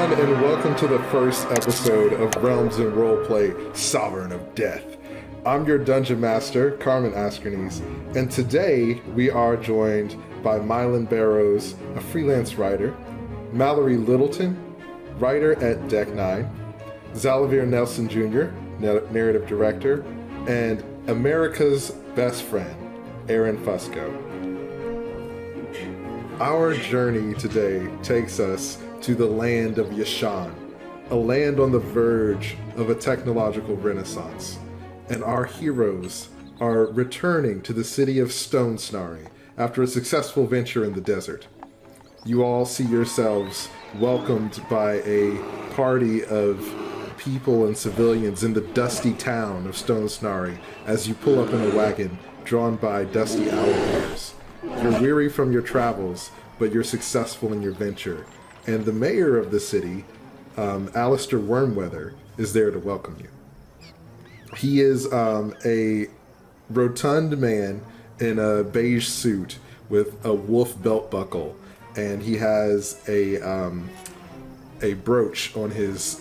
everyone, and welcome to the first episode of Realms and Roleplay, Sovereign of Death. I'm your Dungeon Master, Carmen Askerneese, and today we are joined by Mylan Barrows, a freelance writer, Mallory Littleton, writer at Deck 9, Zalavir Nelson Jr., narrative director, and America's best friend, Erin Fusco. Our journey today takes us to the land of Yashon, a land on the verge of a technological renaissance. And our heroes are returning to the city of Stone Snary after a successful venture in the desert. You all see yourselves welcomed by a party of people and civilians in the dusty town of Stone Snary as you pull up in a wagon drawn by dusty owlbears. You're weary from your travels, but you're successful in your venture. And the mayor of the city, Alistair Wormweather, is there to welcome you. He is a rotund man in a beige suit with a wolf belt buckle, and he has a brooch on his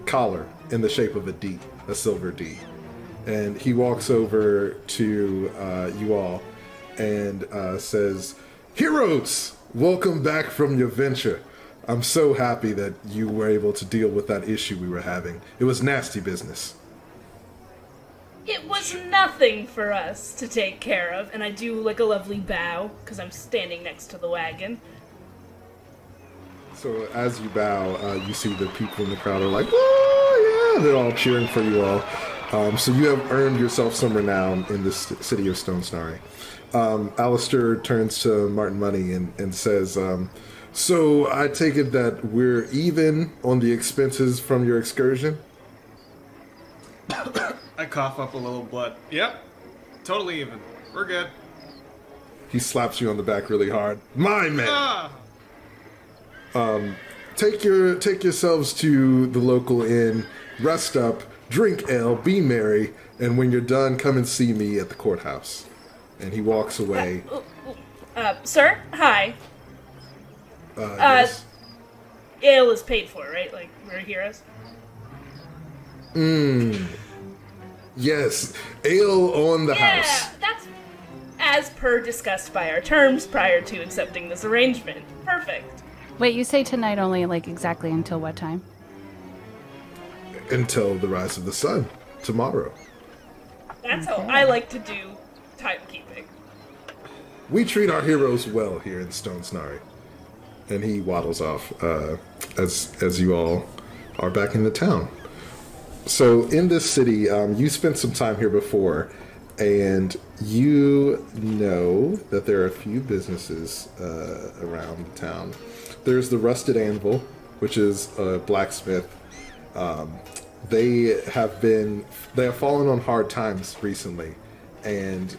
collar in the shape of a D, a silver D. And he walks over to you all and says, "Heroes, welcome back from your venture. I'm so happy that you were able to deal with that issue we were having. It was nasty business." It was nothing for us to take care of, and I do like a lovely bow, because I'm standing next to the wagon. So as you bow, you see the people in the crowd are like, "Oh, yeah!" They're all cheering for you all. So you have earned yourself some renown in the city of Stone Snary. Alistair turns to Martin Money and says, "So I take it that we're even on the expenses from your excursion?" I cough up a little blood. Yep, totally even. We're good. He slaps you on the back really hard. "My man! Ah! Take yourselves to the local inn, rest up, drink ale, be merry, and when you're done, come and see me at the courthouse." And he walks away. Sir? Hi. Yes. Ale is paid for, right? Like, we're heroes? Yes, ale on the house. Yeah, that's as per discussed by our terms prior to accepting this arrangement. Perfect. Wait, you say tonight only, like, exactly until what time? Until the rise of the sun, tomorrow. That's how I like to do timekeeping. We treat our heroes well here in Stone Snary. And he waddles off as you all are back in the town. So in this city, you spent some time here before, and you know that there are a few businesses around the town. There's the Rusted Anvil, which is a blacksmith. They have fallen on hard times recently, and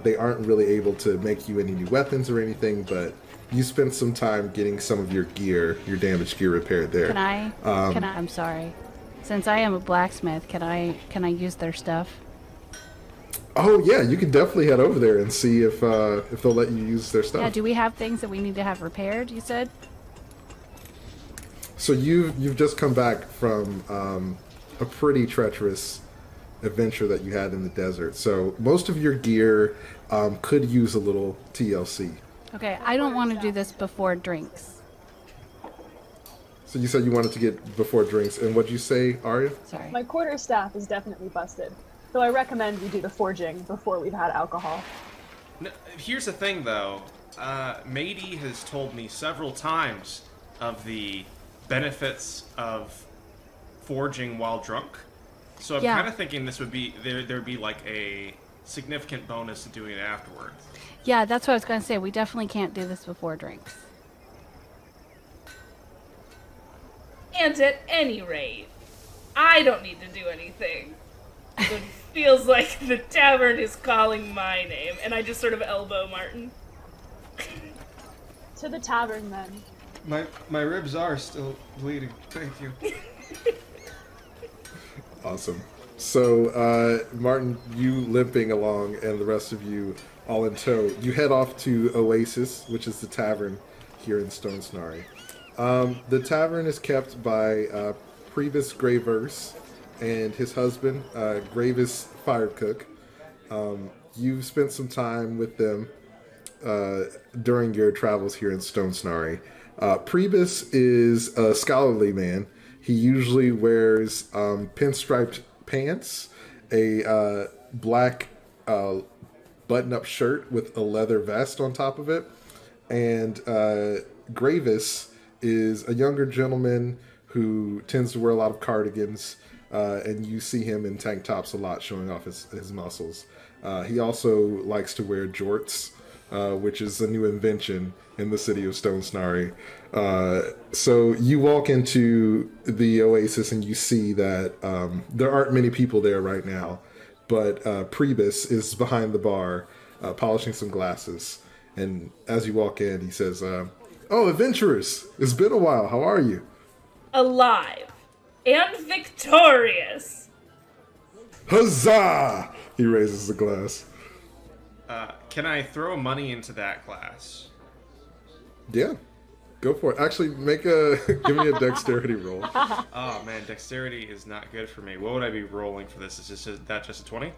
they aren't really able to make you any new weapons or anything, but you spent some time getting some of your gear, your damaged gear repaired there. I'm sorry. Since I am a blacksmith, can I use their stuff? Oh yeah, you can definitely head over there and see if they'll let you use their stuff. Yeah, do we have things that we need to have repaired, you said? So you've just come back from a pretty treacherous adventure that you had in the desert. So most of your gear could use a little TLC. Okay, I don't want to do this before drinks. So you said you wanted to get before drinks, and what'd you say, Aria? Sorry. My quarterstaff is definitely busted, so I recommend we do the forging before we've had alcohol. No, here's the thing, though. Mady has told me several times of the benefits of forging while drunk. So I'm kind of thinking this would be there'd be like a significant bonus to doing it afterwards. Yeah, that's what I was going to say. We definitely can't do this before drinks. And at any rate, I don't need to do anything. It feels like the tavern is calling my name, and I just sort of elbow Martin. To the tavern, then. My ribs are still bleeding. Thank you. Awesome. So, Martin, you limping along, and the rest of you all in tow, you head off to Oasis, which is the tavern here in Stone Snary. The tavern is kept by Priebus Graverse and his husband, Gravis Firecook. You've spent some time with them during your travels here in Stone Snary. Priebus is a scholarly man. He usually wears pinstriped pants, a black button-up shirt with a leather vest on top of it, and Gravis is a younger gentleman who tends to wear a lot of cardigans, and you see him in tank tops a lot, showing off his muscles. He also likes to wear jorts, which is a new invention in the city of Stone Snary. So you walk into the Oasis and you see that there aren't many people there right now, but Priebus is behind the bar, polishing some glasses. And as you walk in, he says, "Oh, adventurers! It's been a while. How are you?" Alive and victorious. Huzzah! He raises the glass. Can I throw money into that glass? Yeah, go for it. Actually, give me a dexterity roll. Oh man, dexterity is not good for me. What would I be rolling for this? Is that just a 20?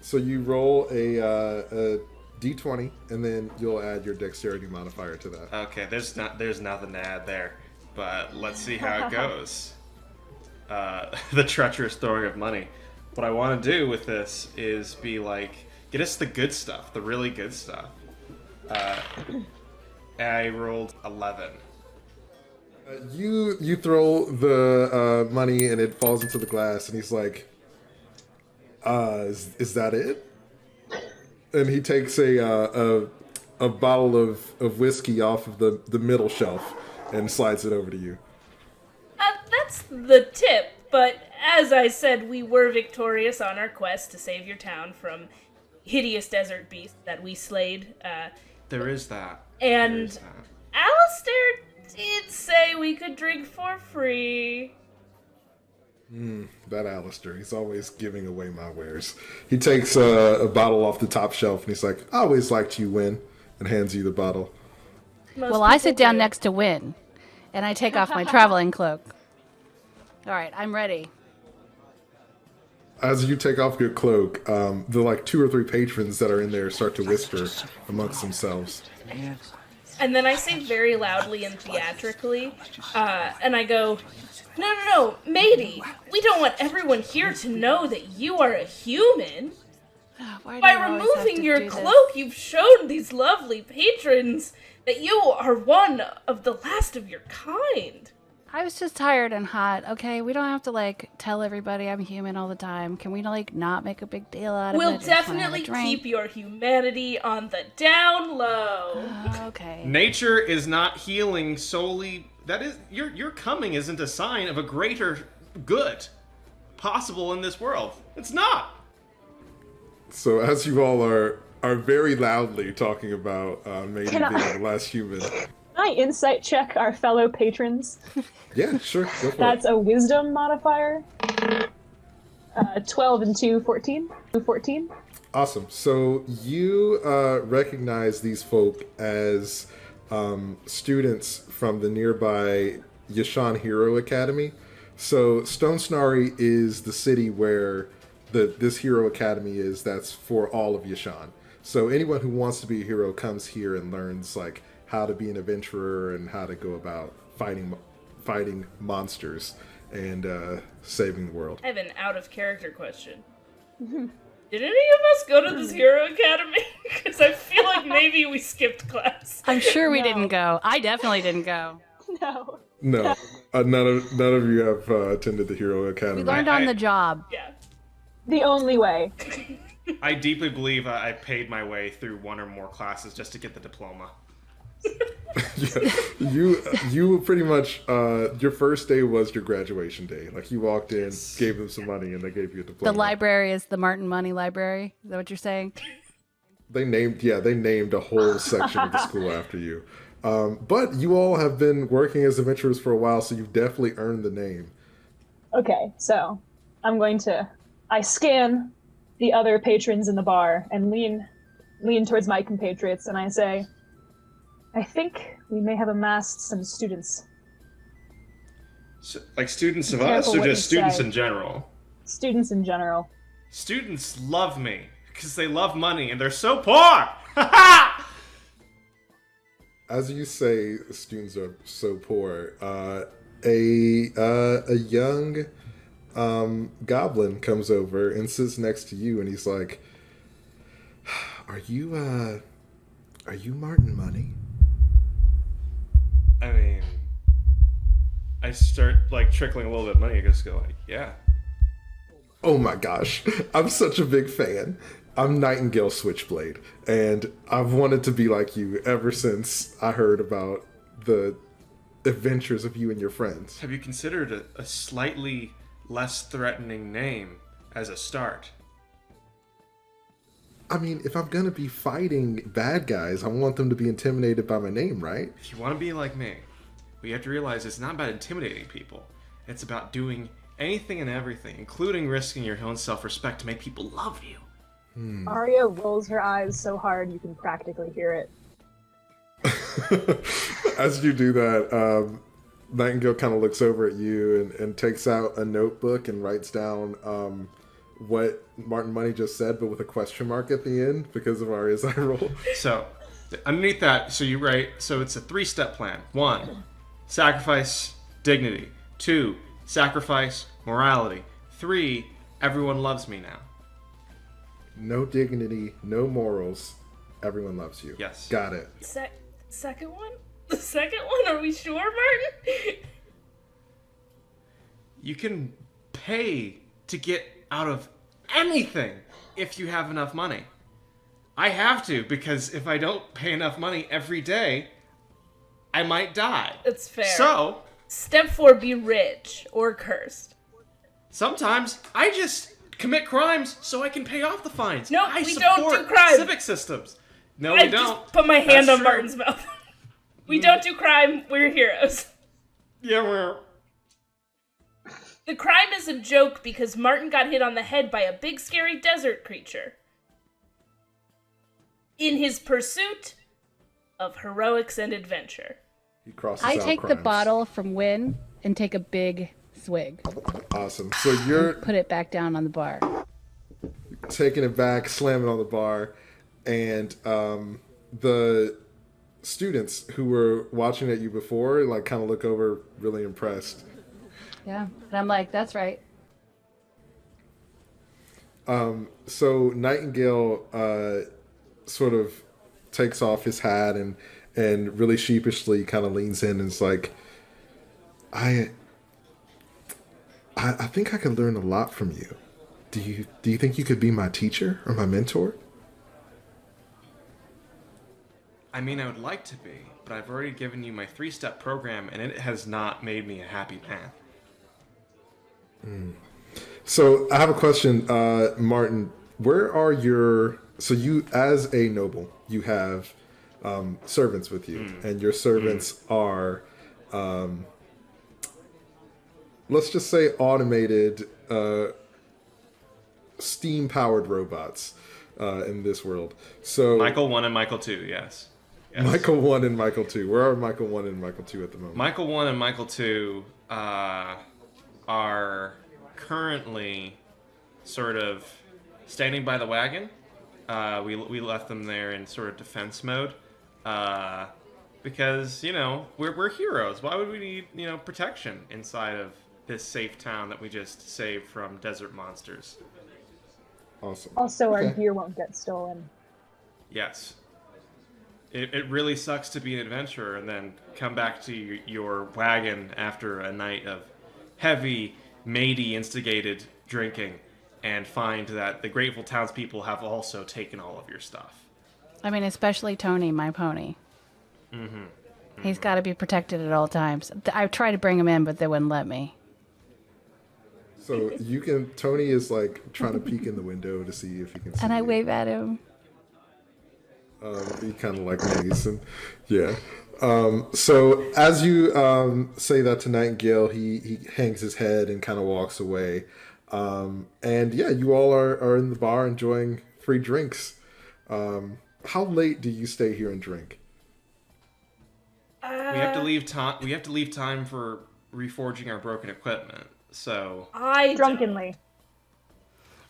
So you roll a d20, and then you'll add your dexterity modifier to that. Okay, there's nothing to add there, but let's see how it goes. The treacherous throwing of money. What I want to do with this is be like, get us the good stuff, the really good stuff. I rolled 11. You throw the money, and it falls into the glass, and he's like, is that it? And he takes a bottle of whiskey off of the middle shelf and slides it over to you. That's the tip, but as I said, we were victorious on our quest to save your town from hideous desert beasts that we slayed. There is that. And Alistair did say we could drink for free. That Alistair, he's always giving away my wares. He takes a bottle off the top shelf, and he's like, "I always liked you, Win," and hands you the bottle. Well, I sit down next to Win, and I take off my traveling cloak. All right, I'm ready. As you take off your cloak, the like 2 or 3 patrons that are in there start to whisper amongst themselves. And then I say very loudly and theatrically, and I go, No, matey, we don't want everyone here to know that you are a human. By removing your cloak, you've shown these lovely patrons that you are one of the last of your kind. I was just tired and hot. Okay, we don't have to like tell everybody I'm human all the time. Can we like not make a big deal out of it? We'll definitely keep your humanity on the down low. Okay. Nature is not healing solely. That is, your coming isn't a sign of a greater good possible in this world. It's not. So as you all are very loudly talking about maybe being the last human. Can I insight check our fellow patrons? Yeah, sure. Go for That's it. a wisdom modifier. 12 and 2, 14. 14. Awesome. So you recognize these folk as students from the nearby Yashon Hero Academy. So Stone Snary is the city where this Hero Academy is. That's for all of Yashon. So anyone who wants to be a hero comes here and learns like how to be an adventurer and how to go about fighting monsters and saving the world. I have an out-of-character question. Did any of us go to this Hero Academy? Because I feel like maybe we skipped class. I'm sure we didn't go. I definitely didn't go. No. No, none of you have attended the Hero Academy. We learned on the job. Yeah. The only way. I deeply believe I paid my way through one or more classes just to get the diploma. Yeah, you pretty much your first day was your graduation day. Like you walked in, gave them some money, and they gave you a diploma. The library is the Martin Money Library. Is that what you're saying? They named a whole section of the school after you. But you all have been working as adventurers for a while, so you've definitely earned the name. Okay, so I scan the other patrons in the bar and lean towards my compatriots and I say, I think we may have amassed some students. So, like students of Be us, careful or what you just students say. in general? Students in general. Students love me because they love money and they're so poor. Ha ha! As you say, students are so poor. A young goblin comes over and sits next to you, and he's like, "Are you Martin Money?" I mean, I start like trickling a little bit of money. I just go like, yeah. Oh my gosh, I'm such a big fan. I'm Nightingale Switchblade, and I've wanted to be like you ever since I heard about the adventures of you and your friends. Have you considered a slightly less threatening name as a start? I mean, if I'm gonna be fighting bad guys, I want them to be intimidated by my name, right? If you want to be like me, what you have to realize it's not about intimidating people. It's about doing anything and everything, including risking your own self-respect to make people love you. Aria rolls her eyes so hard you can practically hear it. As you do that, Nightingale kind of looks over at you and takes out a notebook and writes down what Martin Money just said, but with a question mark at the end because of Aria's eye roll. So, underneath that, so you write, so it's a 3-step plan. 1, sacrifice dignity. 2, sacrifice morality. 3, everyone loves me now. No dignity, no morals. Everyone loves you. Yes. Got it. Second one? The second one? Are we sure, Martin? You can pay to get out of anything if you have enough money. I have to, because if I don't pay enough money every day, I might die. It's fair. So, Step 4, be rich or cursed. sometimes I just commit crimes so I can pay off the fines. No, I we don't do support crime. civic systems. No, I we don't. just put my hand That's on true. Martin's mouth. We don't do crime, we're heroes. Yeah, we're... The crime is a joke because Martin got hit on the head by a big scary desert creature. In his pursuit of heroics and adventure. He crosses I out take the crimes. bottle from Win and take a big swig. Awesome. So you're Put it back down on the bar. taking it back, slamming on the bar, and the students who were watching at you before, like, kind of look over really impressed. Yeah. And I'm like, that's right. So Nightingale sort of takes off his hat and really sheepishly kind of leans in and is like, I think I could learn a lot from you. Do you think you could be my teacher or my mentor? I mean, I would like to be, but I've already given you my 3-step program, and it has not made me a happy man. So I have a question, Martin. Where are your... So you, as a noble, you have servants with you, and your servants are, let's just say, automated, steam-powered robots in this world. So Michael 1 and Michael 2, yes. Michael 1 and Michael 2. Where are Michael 1 and Michael 2 at the moment? Michael 1 and Michael 2 are currently sort of standing by the wagon. We left them there in sort of defense mode because, you know, we're heroes. Why would we need, you know, protection inside of this safe town that we just saved from desert monsters? Awesome. Also, our Okay. gear won't get stolen. Yes. It really sucks to be an adventurer and then come back to your wagon after a night of heavy, matey-instigated drinking and find that the grateful townspeople have also taken all of your stuff. I mean, especially Tony, my pony. He's got to be protected at all times. I tried to bring him in, but they wouldn't let me. So you can... Tony is, like, trying to peek in the window to see if he can see And I you. wave at him. He kind of like maze, and yeah. So as you say that to Nightingale, he hangs his head and kind of walks away. And yeah, you all are in the bar enjoying free drinks. How late do you stay here and drink? We have to leave time. We have to leave time for reforging our broken equipment. So I Drunkenly.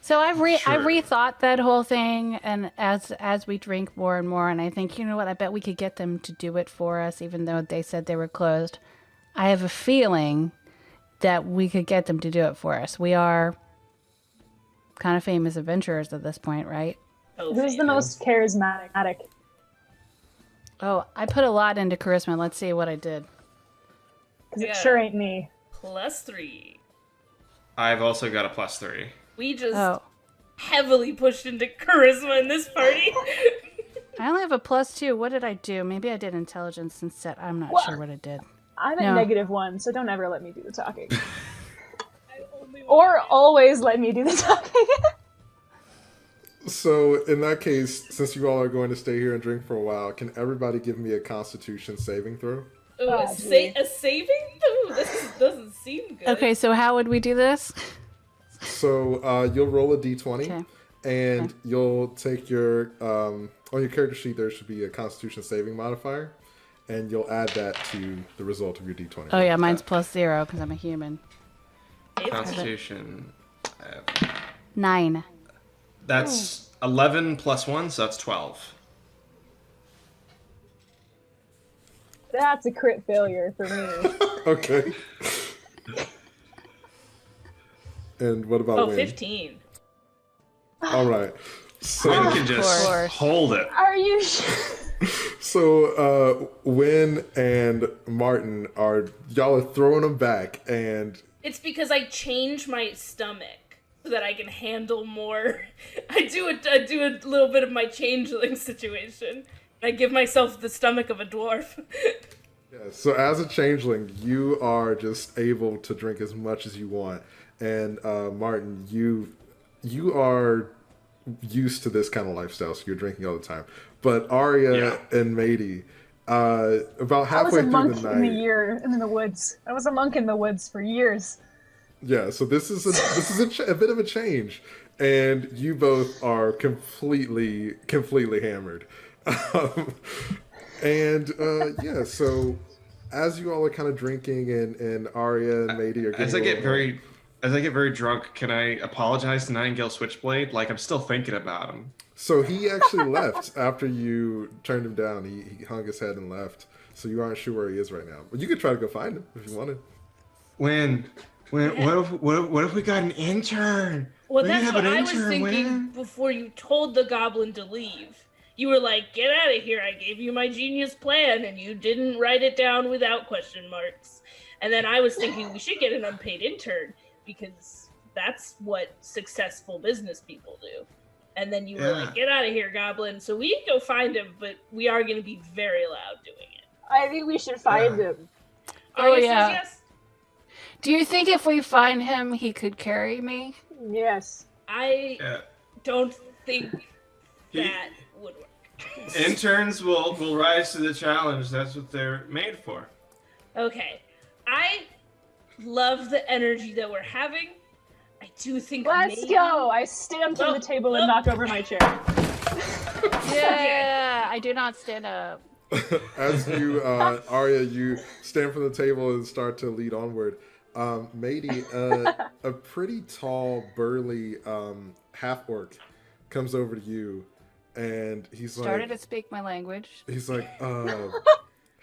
So I've Sure. rethought that whole thing, and as we drink more and more, and I think, you know what, I bet we could get them to do it for us, even though they said they were closed. I have a feeling that we could get them to do it for us. We are kind of famous adventurers at this point, right? Oh, Who's the most charismatic? Oh, I put a lot into charisma. Let's see what I did. Because it Yeah. sure ain't me. +3. I've also got a +3. We just Oh, heavily pushed into charisma in this party. I only have a +2. What did I do? Maybe I did intelligence instead. I'm not sure what I did. I'm at No. -1, so don't ever let me do the talking. Or always let me do the talking. So in that case, since you all are going to stay here and drink for a while, can everybody give me a Constitution saving throw? Ooh, Oh, a saving? Ooh, this doesn't seem good. Okay, so how would we do this? So you'll roll a d20, Okay. and you'll take your on your character sheet. There should be a Constitution saving modifier, and you'll add that to the result of your d20. Oh yeah, mine's +0 because I'm a human. Constitution. 9. That's 11 + 1, so that's 12. That's a crit failure for me. Okay. And what about Oh, Wynn? 15. All right. So Wynn can just course. hold it. Are you sure? So Wynn and Martin y'all are throwing them back, and It's because I change my stomach so that I can handle more. I do a little bit of my changeling situation. I give myself the stomach of a dwarf. yeah, so as a changeling, you are just able to drink as much as you want. And Martin, you are used to this kind of lifestyle, so you're drinking all the time. But Aria and Mady, about I was halfway a through monk the in the night. year in the woods. I was a monk in the woods for years. Yeah, so this is a bit of a change, and you both are completely hammered. Yeah, so as you all are kind of drinking, and Aria and Mady are getting As I get very drunk, can I apologize to Nightingale Switchblade? Like, I'm still thinking about him. So he actually left after you turned him down. He hung his head and left. So you aren't sure where he is right now. But you could try to go find him if you wanted. What if we got an intern? Well, We that's have what an I was intern, thinking Wynn. before you told the goblin to leave. You were like, get out of here, I gave you my genius plan, and you didn't write it down without question marks. And then I was thinking we should get an unpaid intern, because that's what successful business people do. And then you were like, get out of here, goblin. So we can go find him, but we are going to be very loud doing it. I think we should find him. Arya says yeah. yes. Do you think if we find him, he could carry me? Yes. I don't think He- that would work. Interns will rise to the challenge. That's what they're made for. Okay. I love the energy that we're having. I do think Let's maybe... go. I stand from the table and knock over my chair. Yeah, I do not stand up. As you, Arya, you stand from the table and start to lead onward. Mady, a pretty tall, burly half-orc comes over to you, and he's Started to speak my language. he's like,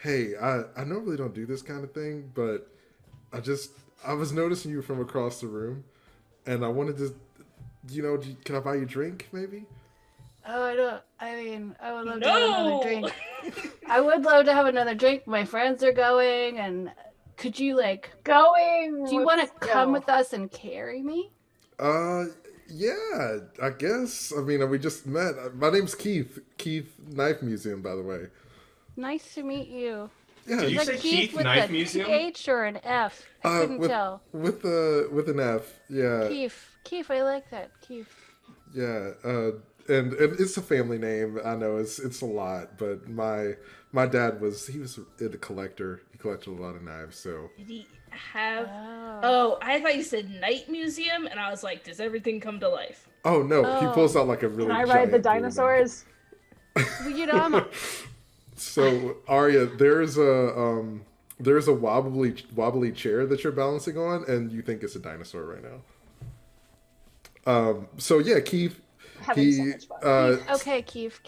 hey, I normally don't do this kind of thing, but I was noticing you from across the room, and I wanted to, can I buy you a drink, maybe? Oh, I would love to have No! another drink. I would love to have another drink. My friends are going, and could you, Going. do you want to let's come go. with us and carry me? Yeah, I guess. I mean, we just met. My name's Keith. Keith Knife Museum, by the way. Nice to meet you. Yeah, Did you Like say Keith with Knife a Museum? TH or an F? I couldn't tell. with an F. Yeah, Keith, I like that. Keith. yeah. And it's a family name. I know it's a lot, but my dad was a collector. He collected a lot of knives. So Did he have... Oh, I thought you said night museum, and I was like, does everything come to life? no, he pulls out like a really. Can I ride giant the bull knife. dinosaurs? Well, I'm So Aria, there's a wobbly chair that you're balancing on, and you think it's a dinosaur right now. So yeah, Keith. Having so much fun. Okay, Keith.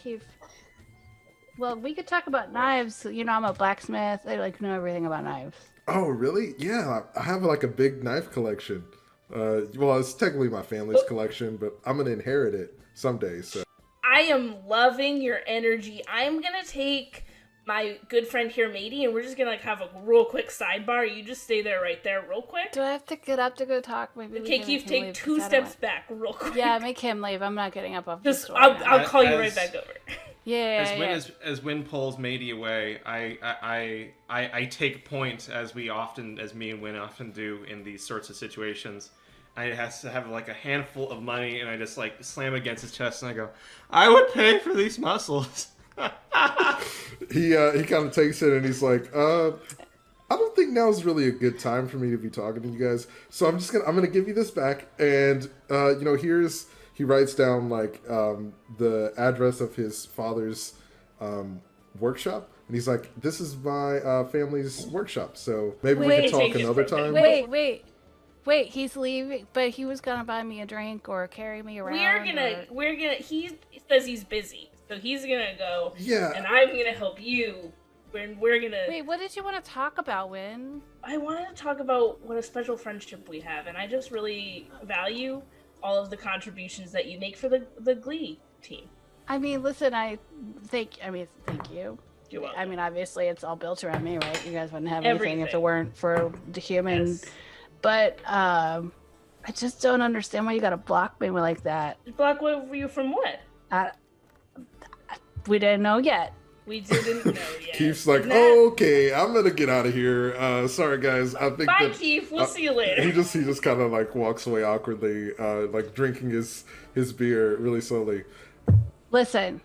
Well, we could talk about knives. You know, I'm a blacksmith. I know everything about knives. Oh, really? Yeah, I have like a big knife collection. Well, it's technically my family's collection, but I'm gonna inherit it someday. So I am loving your energy. I'm gonna take my good friend here, Matey, and we're just gonna have a real quick sidebar. You just stay there right there real quick. Do I have to get up to go talk? Maybe. Okay, Keith, take 2 steps back real quick. Yeah, make him leave. I'm not getting up off the stool. I'll call you right back over. Yeah. As Wynn pulls Matey away, I take point as me and Wynn often do in these sorts of situations. I has to have like a handful of money, and I just like slam it against his chest, and I go, "I would pay for these muscles." he kind of takes it, and he's like, "I don't think now's really a good time for me to be talking to you guys. So I'm gonna give you this back, and here's." He writes down like the address of his father's workshop, and he's like, "This is my family's workshop, so maybe we can talk another time." Wait, he's leaving, but he was gonna buy me a drink or carry me around. He says he's busy, so he's gonna go. Yeah. And I'm gonna help you. We're gonna. Wait, what did you want to talk about, Wynn? I wanted to talk about what a special friendship we have, and I just really value all of the contributions that you make for the Glee team. I mean, listen, thank you. You're welcome. I mean, obviously, it's all built around me, right? You guys wouldn't have Everything. anything if it weren't for the human. Yes. But I just don't understand why you gotta block me like that. Block you from what? We didn't know yet. We didn't know yet. Keith's like, okay, I'm gonna get out of here. Sorry guys, I think. Bye, Keith. We'll see you later. He just kind of like walks away awkwardly, like drinking his beer really slowly. Listen,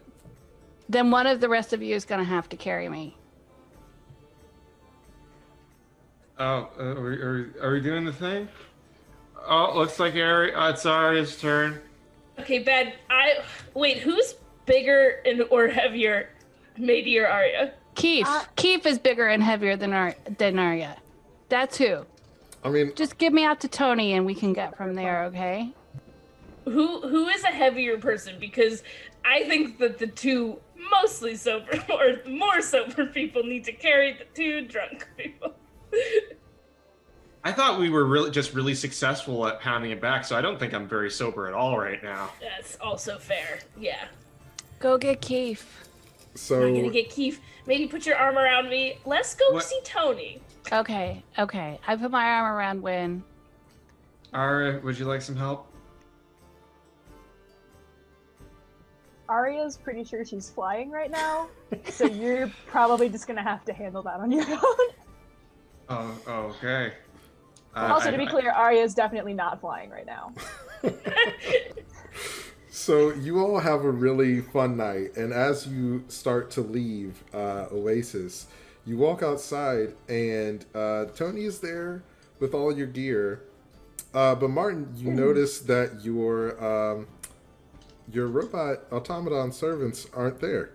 then one of the rest of you is gonna have to carry me. Oh, are we doing the thing? Oh, looks like it's Aria's turn. Okay, Ben. Wait. Who's bigger or heavier, Matey or Aria? Keith. Keith is bigger and heavier than Aria. That's who. I mean, just give me out to Tony and we can get from there, okay? Who is a heavier person? Because I think that the two mostly sober or more sober people need to carry the two drunk people. I thought we were really successful at pounding it back, so I don't think I'm very sober at all right now. That's also fair. Yeah. Go get Keith. So I'm gonna get Keith. Maybe put your arm around me. Let's go see Tony. Okay. I put my arm around Wynn. Aria, would you like some help? Aria's pretty sure she's flying right now, so you're probably just gonna have to handle that on your own. Oh, okay. Also, to be clear, Aria's definitely not flying right now. So you all have a really fun night, and as you start to leave Oasis, you walk outside, and Tony is there with all your gear. But Martin, you notice that your robot automaton servants aren't there.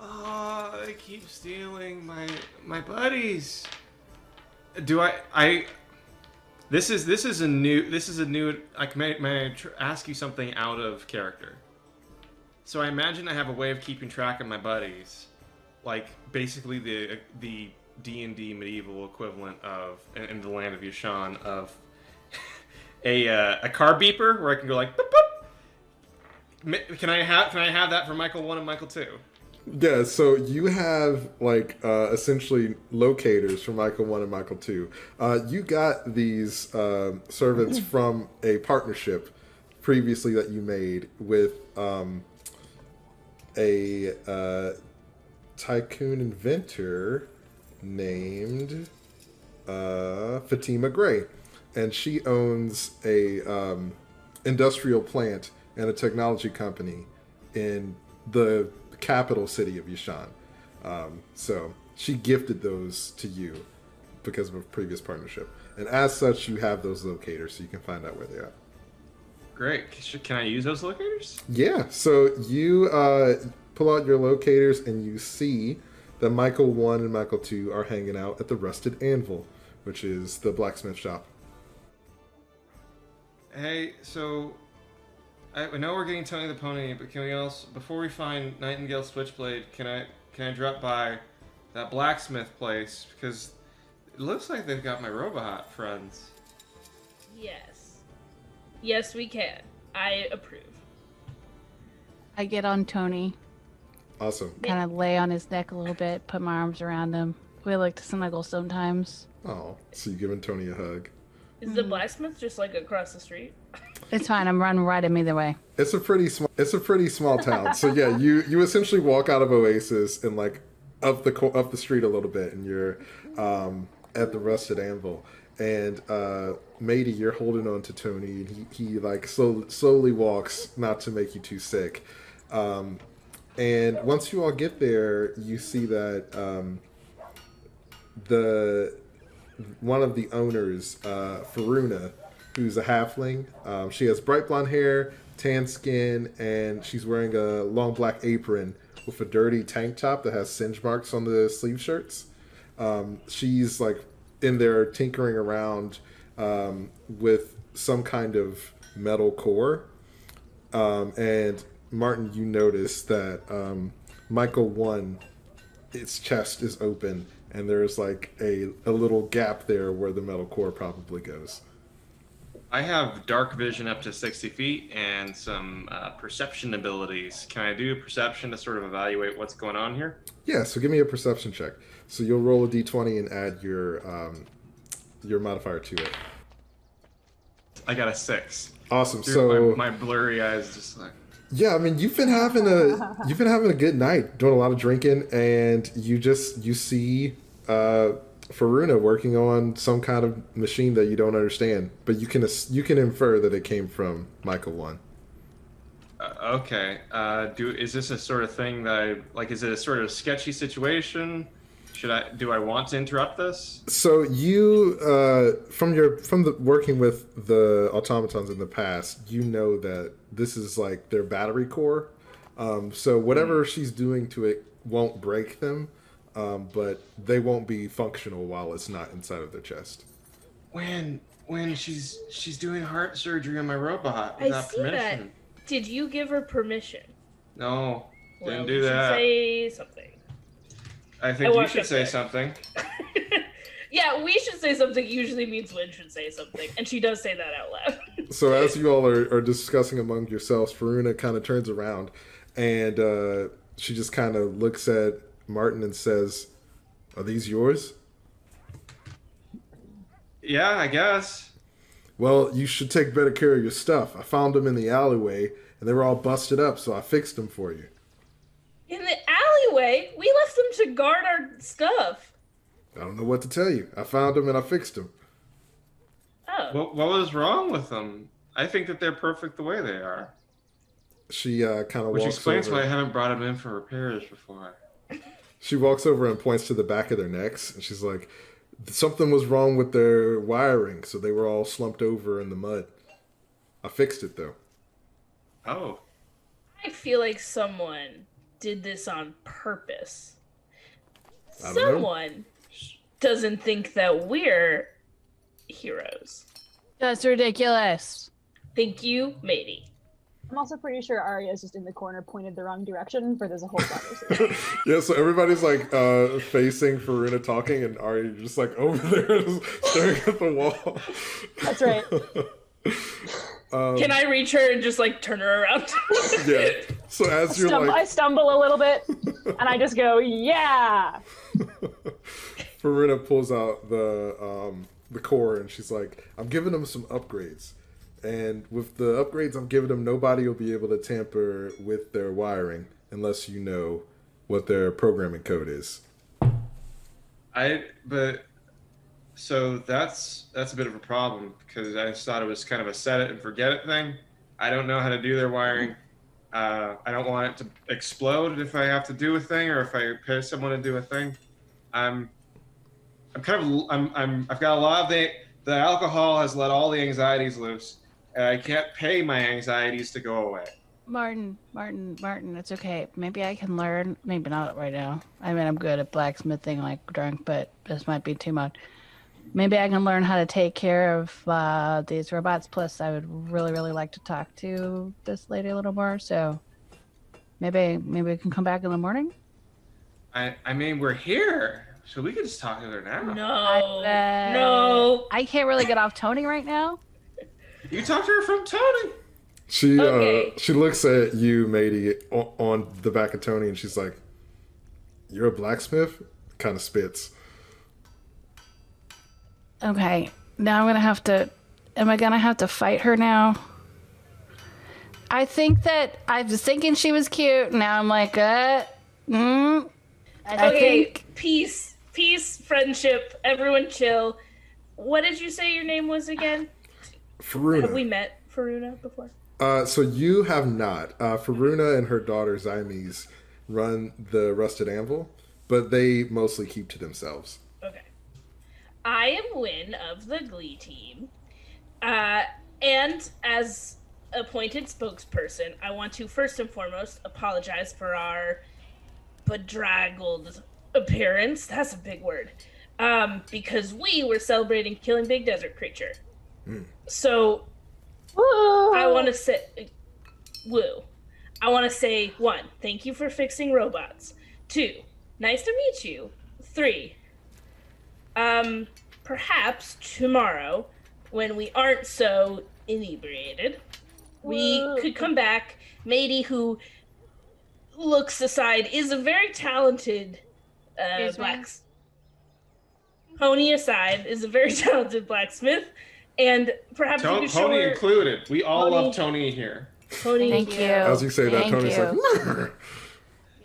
Oh, they keep stealing my buddies. Do I? This is a new. Like, may I ask you something out of character? So I imagine I have a way of keeping track of my buddies, like basically the D&D medieval equivalent of in the land of Yashon of a car beeper where I can go like boop boop. Can I have that for Michael 1 and Michael 2? Yeah, so you have like essentially locators for Michael 1 and Michael 2. You got these servants from a partnership previously that you made with a tycoon inventor named Fatima Gray, and she owns a industrial plant and a technology company in the capital city of Yashon. So she gifted those to you because of a previous partnership, and as such you have those locators so you can find out where they are. Great. Can I use those locators? Yeah, so you pull out your locators, and you see that Michael 1 and Michael 2 are hanging out at the Rusted Anvil, which is the blacksmith shop. Hey, so I know we're getting Tony the Pony, but can we also, before we find Nightingale Switchblade, can I drop by that blacksmith place, because it looks like they've got my robot friends. Yes, we can. I approve. I get on Tony, Awesome. kind of lay on his neck a little bit, put my arms around him. We like to snuggle sometimes. Oh, so you're giving Tony a hug. Is the blacksmith just like across the street? It's fine. I'm running right him either way. It's a pretty small town. So yeah, you essentially walk out of Oasis and like up the street a little bit, and you're at the Rusted Anvil. And Matey, you're holding on to Tony, and he like slowly walks, not to make you too sick. And once you all get there, you see that one of the owners, Faruna, who's a halfling. She has bright blonde hair, tan skin, and she's wearing a long black apron with a dirty tank top that has singe marks on the sleeve shirts. She's like in there tinkering around with some kind of metal core. And Martin, you notice that Michael 1, its chest is open, and there's like a little gap there where the metal core probably goes. I have dark vision up to 60 feet and some perception abilities. Can I do perception to sort of evaluate what's going on here? Yeah, so give me a perception check. So you'll roll a d20 and add your modifier to it. I got a 6. Awesome. Dude, So my blurry eyes just like... yeah, I mean, you've been having a good night, doing a lot of drinking, and you see Faruna working on some kind of machine that you don't understand, but you can infer that it came from Michael 1. Okay. Is this a sort of thing that is it a sort of sketchy situation? Do I want to interrupt this? So you, from the working with the automatons in the past, you know that this is like their battery core. So whatever she's doing to it won't break them, but they won't be functional while it's not inside of their chest. When she's doing heart surgery on my robot without permission. That. Did you give her permission? No, didn't do you that. Should say something. I think you should say something. Yeah, we should say something usually means Lynn should say something, and she does say that out loud. So as you all are discussing among yourselves, Faruna kind of turns around, and she just kind of looks at Martin and says, "Are these yours?" Yeah, I guess. Well, you should take better care of your stuff. I found them in the alleyway, and they were all busted up, so I fixed them for you. In the alleyway? We left them to guard our stuff. I don't know what to tell you. I found them and I fixed them. Oh. What was wrong with them? I think that they're perfect the way they are. She kind of walks over. Which explains why I haven't brought them in for repairs before. She walks over and points to the back of their necks, and she's like, something was wrong with their wiring, so they were all slumped over in the mud. I fixed it, though. Oh. I feel like someone did this on purpose. I don't know. Someone doesn't think that we're heroes. That's ridiculous. Thank you, matey. I'm also pretty sure Aria is just in the corner, pointed the wrong direction for this whole conversation. Yeah, so everybody's like facing Faruna talking, and Aria just like over there staring at the wall. That's right. Can I reach her and just like turn her around? Yeah. So as you're I like, stumble a little bit, and I just go, yeah. Faruna pulls out the core, and she's like, I'm giving them some upgrades. And with the upgrades I'm giving them, nobody will be able to tamper with their wiring unless you know what their programming code is. So that's a bit of a problem, because I just thought it was kind of a set it and forget it thing. I don't know how to do their wiring. I don't want it to explode if I have to do a thing, or if I pay someone to do a thing. I've got a lot of the alcohol has let all the anxieties loose, and I can't pay my anxieties to go away. Martin, it's okay. Maybe I can learn. Maybe not right now. I mean, I'm good at blacksmithing like drunk, but this might be too much. Maybe I can learn how to take care of these robots. Plus, I would really, really like to talk to this lady a little more. So maybe we can come back in the morning. I mean, we're here, so we can just talk to her now. No. I can't really get off Tony right now. You talk to her from Tony. She Okay. she looks at you, matey, on the back of Tony, and she's like, "You're a blacksmith?" Kind of spits. Okay, now I'm gonna have to. Am I gonna have to fight her now? I think that I was thinking she was cute. Now I'm like, I Okay, think peace, friendship, everyone chill. What did you say your name was again? Faruna. Have we met Faruna before? So you have not. Faruna and her daughter Zymes run the Rusted Anvil, but they mostly keep to themselves. Okay. I am Wynn of the Glee team. And as appointed spokesperson, I want to first and foremost apologize for our bedraggled appearance. That's a big word. Because we were celebrating killing Big Desert Creature. So I want to say, I want to say, 1, thank you for fixing robots. 2, nice to meet you. 3, perhaps tomorrow, when we aren't so inebriated, we could come back. Matey, who looks aside, is a very talented Pony aside, is a very talented blacksmith. And perhaps you could show Tony her... included. We all Tony. love Tony here. Tony, Thank you. As you say that, Thank Tony's you. like,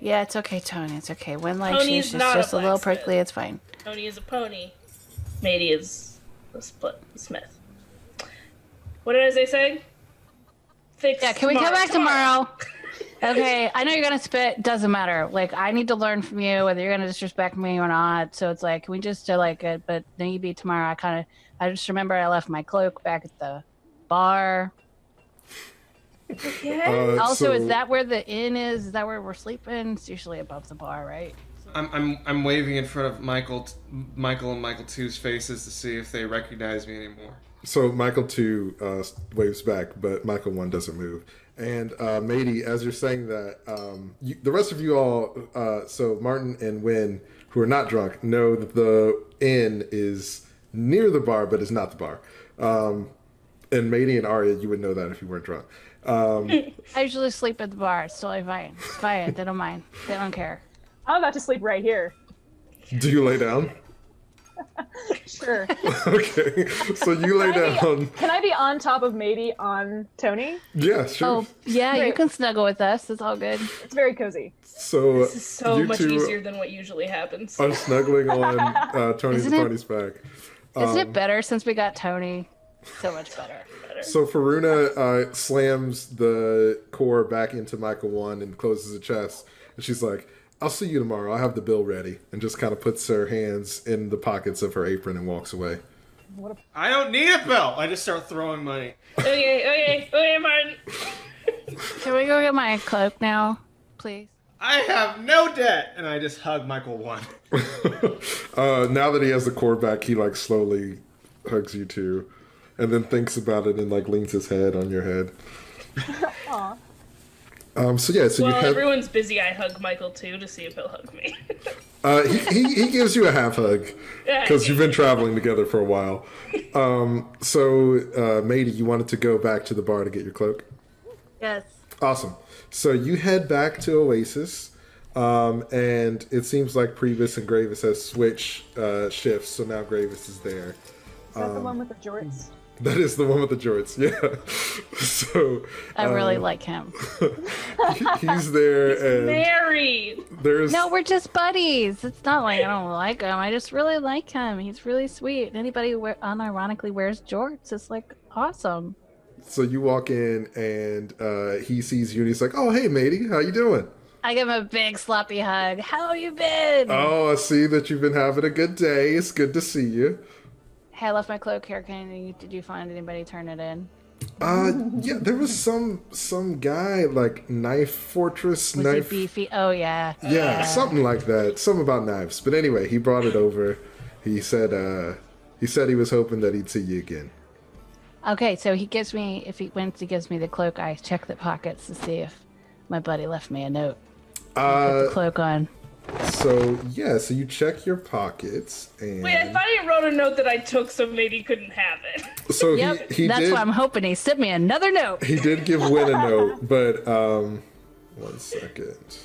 Yeah, it's okay, Tony. It's okay. When like Tony's she's not just a a little blacksmith. prickly, it's fine. Tony is a pony. Matey is a split smith. What did I say? Fix Yeah, can we come back tomorrow? Okay, I know you're gonna spit. Doesn't matter. Like, I need to learn from you whether you're gonna disrespect me or not. So it's like, can we just do like it? But maybe tomorrow. I just remember I left my cloak back at the bar. Yeah. Also, so- is that where the inn is? Is that where we're sleeping? It's usually above the bar, right? I'm waving in front of Michael and Michael 2's faces to see if they recognize me anymore. So Michael 2 waves back, but Michael 1 doesn't move. And Matey, as you're saying that, the rest of you all, so Martin and Wynn, who are not drunk, know that the inn is near the bar, but is not the bar. And Matey and Aria, you would know that if you weren't drunk. I usually sleep at the bar. It's totally fine. It's fine. They don't mind. They don't care. I'm about to sleep right here. Do you lay down? Sure. Okay, so you lay down. Can I be on top of Matey on Tony? Yeah, sure. Oh, yeah, you Great. can snuggle with us. It's all good. It's very cozy. So This is so you much two easier than what usually happens. are snuggling on Tony's Isn't it? pony's back. Isn't it better since we got Tony? So much better. So Faruna slams the core back into Michael 1 and closes the chest. And she's like, I'll see you tomorrow. I have the bill ready. And just kind of puts her hands in the pockets of her apron and walks away. I don't need a bill. I just start throwing money. Okay, Martin. Can we go get my cloak now, please? I have no debt, and I just hug Michael 1. Now that he has the core back, he like slowly hugs you too. And then thinks about it and like leans his head on your head. Aw. So yeah, so Well, you have everyone's busy. I hug Michael too to see if he'll hug me. he gives you a half hug Yeah, because you've been traveling together for a while. So Matey, you wanted to go back to the bar to get your cloak? Yes. Awesome. So you head back to Oasis, and it seems like Priebus and Gravis has switched shifts, so now Gravis is there. Is that the one with the jorts? That is the one with the jorts, yeah. So I really like him. he's there, and Married. there's No, we're just buddies. It's not like I don't like him. I just really like him. He's really sweet. Anybody who unironically wears jorts is like awesome. so you walk in, and he sees you, and he's like, "Oh, hey, matey, how you doing?" I give him a big sloppy hug. How you been? Oh, I see that you've been having a good day. It's good to see you. Hey, I left my cloak here. Did you find anybody turn it in? Yeah, there was some guy like knife fortress Was knife. he beefy? Oh yeah. Yeah, something like that. Something about knives. But anyway, he brought it over. He said he was hoping that he'd see you again. Okay, so he gives me once he gives me the cloak, I check the pockets to see if my buddy left me a note. Put the cloak on. So you check your pockets and Wait, I thought he wrote a note that I took so maybe couldn't have it. so Yep, he that's did why I'm hoping he sent me another note. he did give Win a note, but 1 second.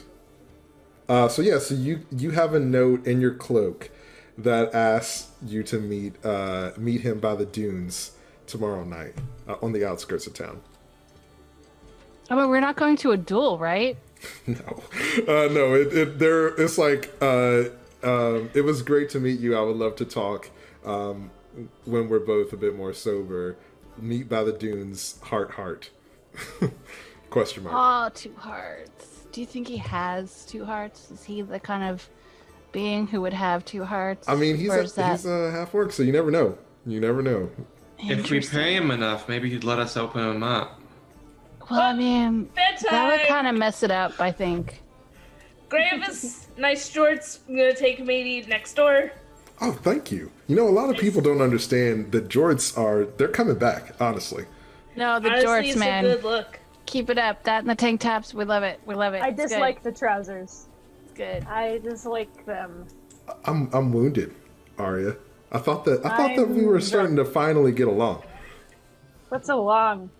So you have a note in your cloak that asks you to meet him by the dunes tomorrow night on the outskirts of town. I mean, we're not going to a duel, right? No, it's like it was great to meet you. I would love to talk when we're both a bit more sober. Meet by the dunes, heart. Question mark. Oh, 2 hearts. Do you think he has 2 hearts? Is he the kind of being who would have 2 hearts? I mean, he's a half orc, so you never know. If we pay him enough, maybe he'd let us open him up. Well, I mean, Bedtime! that would kind of mess it up, I think. Gravis, nice shorts. I'm gonna take Matey next door. Oh, thank you. You know, a lot of people don't understand that Jorts they're coming back, honestly. No, the Honestly, jorts, it's man. a good look. Keep it up. That and the tank tops, we love it. I It's dislike the trousers. good. I dislike them. I'm wounded, Aria. I thought that we were starting to finally get along. What's so long?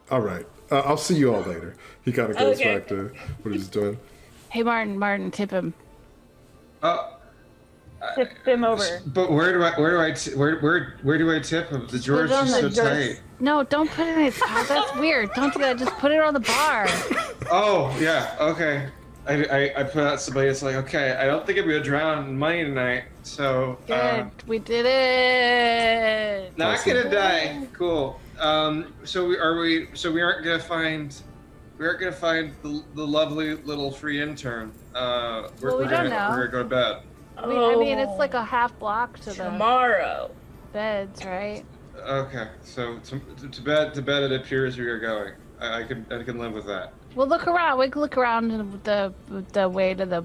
All right. I'll see you all later. He kind of goes Okay. back to what he's doing. Hey, Martin, tip him. Tip him over. But where do I tip him? The George on is the so tight. No, don't put it in his mouth. That's weird. Don't do that. Just put it on the bar. Oh yeah, okay. I put out somebody. It's like, okay, I don't think I'm gonna drown in money tonight. So Good. We did it. not gonna die. Cool. So we aren't gonna find the lovely little free intern. Well, we don't know. We're gonna go to bed. I mean, it's like a half block to the Tomorrow. beds, right? Okay, so to bed it appears we are going. I can live with that. We'll look around. We can look around the way to the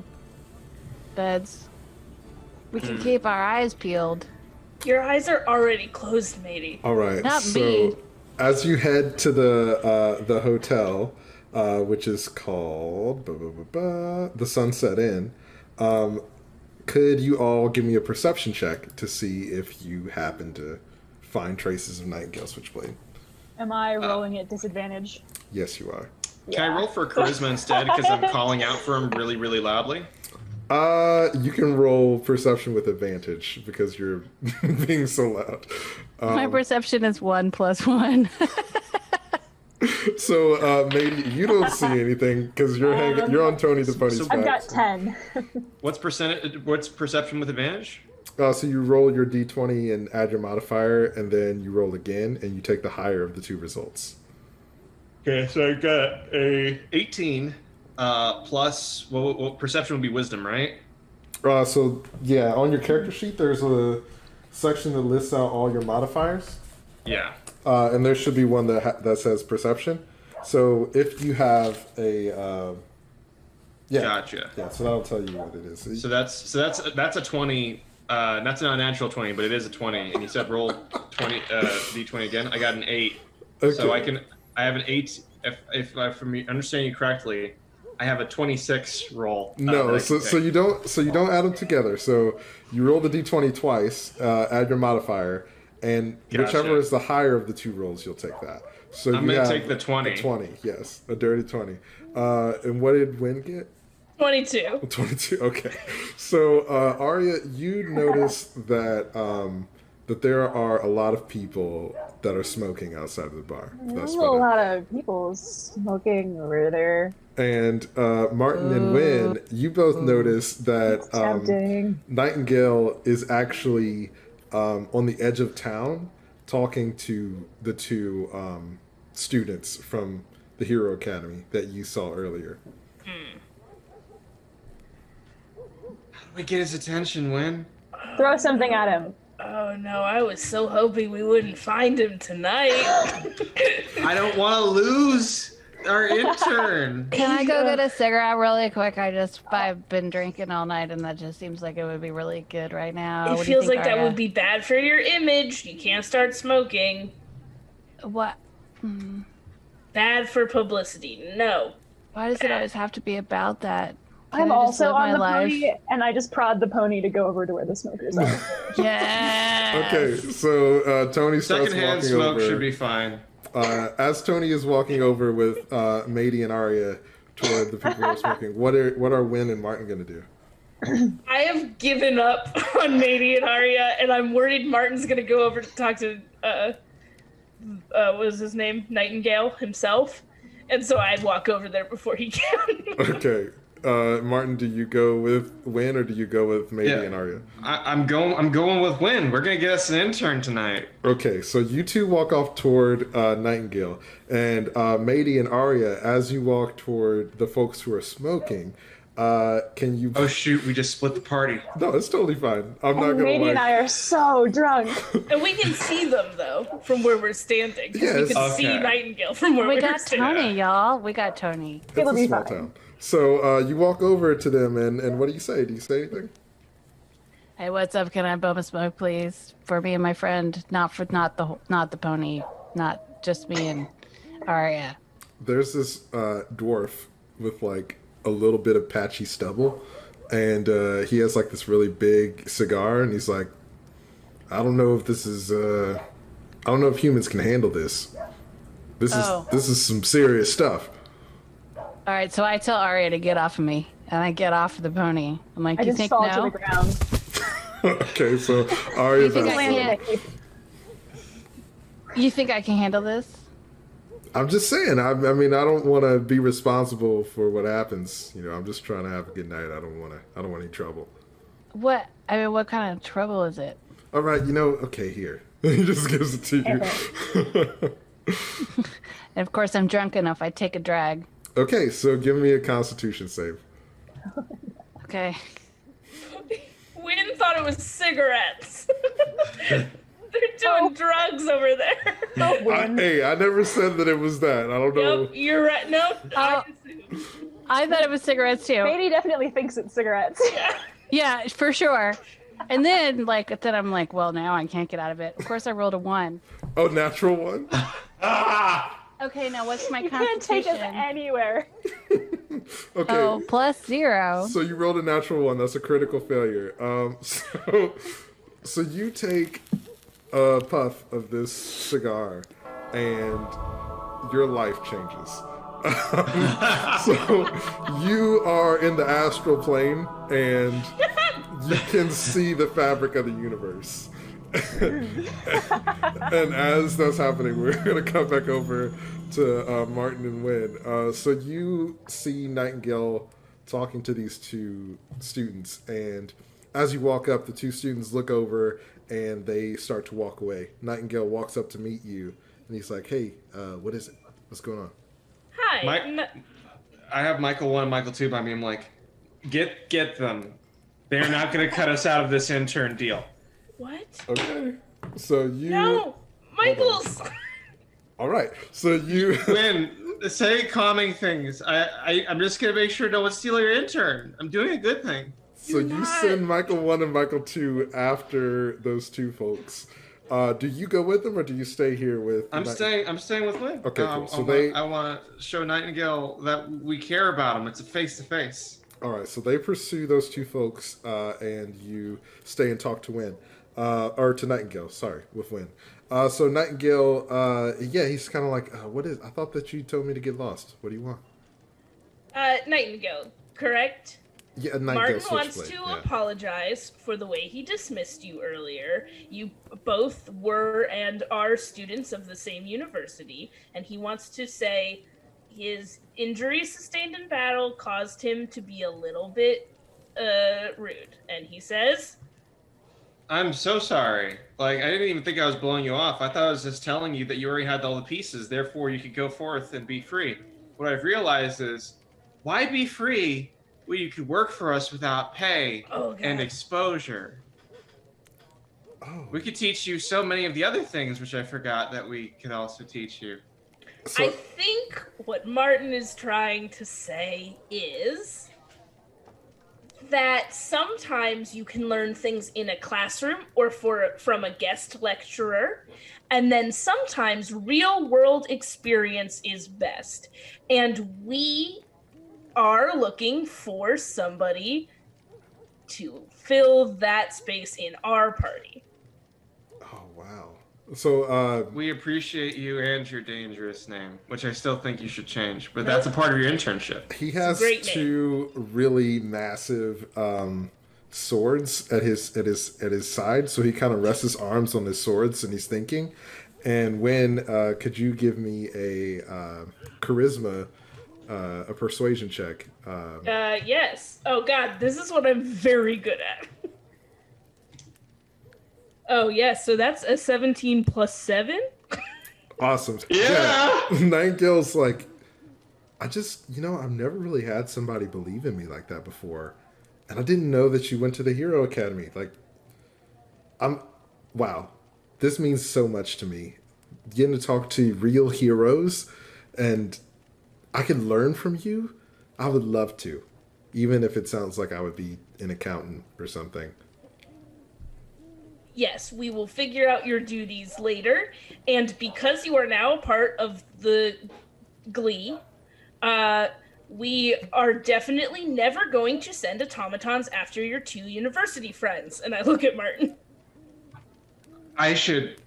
beds. We can keep our eyes peeled. Your eyes are already closed, matey. All right. Not so me. as you head to the hotel, which is called the Sunset Inn, could you all give me a perception check to see if you happen to find traces of Nightingale Switchblade? Am I rolling at disadvantage? Yes, you are. Can I roll for charisma instead because I'm calling out for him really, really loudly? You can roll perception with advantage because you're being so loud. My perception is 1 + 1. So maybe you don't see anything because you're on Tony the Pony's back. I've got 10. What's perception with advantage? So you roll your d20 and add your modifier, and then you roll again, and you take the higher of the 2 results. Okay, so I got a 18 plus what perception would be wisdom, right? So yeah, on your character sheet, there's a section that lists out all your modifiers. Yeah. And there should be one that says perception. So if you have a Gotcha. Yeah, so that'll tell you what it is. So that's a 20. That's not a natural 20, but it is a 20. And you said roll 20 d20 again. I got an 8. Okay. So I have an 8. If I'm understanding you correctly, I have a 26 roll. No, so you don't add them together. So you roll the d20 twice, add your modifier, and whichever is the higher of the 2 rolls, you'll take that. So I'm gonna take the 20. A 20, yes, a dirty 20. And what did Win get? 22. 22. Okay. So Aria, you notice that that there are a lot of people that are smoking outside of the bar. There's a lot of people smoking over there. And Martin and Wynn, you both notice that Nightingale is actually on the edge of town talking to the 2 students from the Hero Academy that you saw earlier. How do we get his attention, Win? Throw something at him. Oh no, I was so hoping we wouldn't find him tonight. I don't want to lose our intern. Can I go get a cigarette really quick? I've been drinking all night, and that just seems like it would be really good right now. It What do you feels think, like that Aria? would be bad for your image. You can't start smoking. What? Bad for publicity. No. Why does it always have to be about that? Can I'm I just also live my on the life? pony, and I just prod the pony to go over to where the smokers are. Yes. Okay, so Tony starts Secondhand walking smoke over. should be fine. As Tony is walking over with Mady and Aria toward the people who are smoking, what are Wynn and Martin gonna do? I have given up on Mady and Aria, and I'm worried Martin's gonna go over to talk to, what was his name? Nightingale himself. And so I walk over there before he can. Okay, Martin, do you go with Wynn or do you go with Mady and Aria? I'm going with Win. We're gonna get us an intern tonight. Okay, so you two walk off toward Nightingale, and Mady and Aria, as you walk toward the folks who are smoking, can you? Oh shoot, we just split the party. No, it's totally fine. I'm not And gonna Mady and I are so drunk. And we can see them, though, from where we're standing. 'Cause Yes. we can see Okay. Nightingale from where We we're got standing. Tony, y'all. We got Tony. It's It'll a be small fine. town. So you walk over to them, and what do you say? Do you say anything? Hey, what's up? Can I bum a smoke, please, for me and my friend? Not the pony, not just me and Aria. There's this dwarf with like a little bit of patchy stubble, and he has like this really big cigar, and he's like, I don't know if this is I don't know if humans can handle this. This is some serious stuff. All right, so I tell Aria to get off of me, and I get off of the pony. I'm like, I you just think fall no? to the ground. Okay, so Aria's You think outside. I can't- You think I can handle this? I'm just saying. I mean, I don't want to be responsible for what happens. You know, I'm just trying to have a good night. I don't want any trouble. What? I mean, what kind of trouble is it? All right, you know. Okay, here. He just gives it to you. And of course, I'm drunk enough. I take a drag. Okay, so give me a Constitution save. Okay. Wynn thought it was cigarettes. They're doing drugs over there. Oh, Win. Hey, I never said that it was that. I don't know. Yep, you're right. No, Oh. I thought it was cigarettes too. Mady definitely thinks it's cigarettes. Yeah, for sure. And then, then I'm like, well, now I can't get out of it. Of course, I rolled a 1. Oh, natural one. Okay, now what's my You can't take constitution? us anywhere. Okay. Oh, +0. So you rolled a natural one. That's a critical failure. So you take a puff of this cigar, and your life changes. So you are in the astral plane, and you can see the fabric of the universe. And as that's happening, we're gonna come back over to Martin and Wynn. So you see Nightingale talking to these two students, and as you walk up, the two students look over and they start to walk away. Nightingale walks up to meet you, and he's like, "Hey, what is it? What's going on?" Hi. I have Michael 1 and Michael 2 by me. I'm like, get them. They're not gonna cut us out of this intern deal. What? Okay. So you. No, Michael's. All right. So you. Win, say calming things. I'm just gonna make sure no one's stealing your intern. I'm doing a good thing. So you send Michael 1 and Michael 2 after those two folks. Do you go with them or do you stay here with? I'm staying with Win. Okay, cool. So I want to show Nightingale that we care about him. It's a face to face. All right. So they pursue those two folks, and you stay and talk to Wynn, or to Nightingale. Sorry, with Wynn. So Nightingale, yeah, he's kind of like, what is? I thought that you told me to get lost. What do you want? Nightingale, correct? Yeah, Nightingale Martin wants Switchblade, to yeah. apologize for the way he dismissed you earlier. You both were and are students of the same university, and he wants to say his injuries sustained in battle caused him to be a little bit rude. And he says, I'm so sorry. Like, I didn't even think I was blowing you off. I thought I was just telling you that you already had all the pieces, therefore you could go forth and be free. What I've realized is, why be free when you could work for us without pay Oh, God. and exposure? Oh. We could teach you so many of the other things, which I forgot that we could also teach you. So, I think what Martin is trying to say is that sometimes you can learn things in a classroom or from a guest lecturer, and then sometimes real world experience is best. And we are looking for somebody to fill that space in our party. oh wow. So We appreciate you and your dangerous name, which I still think you should change, but that's a part of your internship. he has great name. two really massive swords at his side, so he kind of rests his arms on his swords and he's thinking. And when could you give me a charisma, a persuasion check? Yes. Oh god, this is what I'm very good at. Oh yes, so that's a 17 plus 7. Awesome. Yeah! Nightingale's like, I've never really had somebody believe in me like that before. And I didn't know that you went to the Hero Academy. Like, wow. This means so much to me. Getting to talk to real heroes and I can learn from you. I would love to. Even if it sounds like I would be an accountant or something. Yes, we will figure out your duties later, and because you are now a part of the Glee, we are definitely never going to send automatons after your 2 university friends. And I look at Martin. I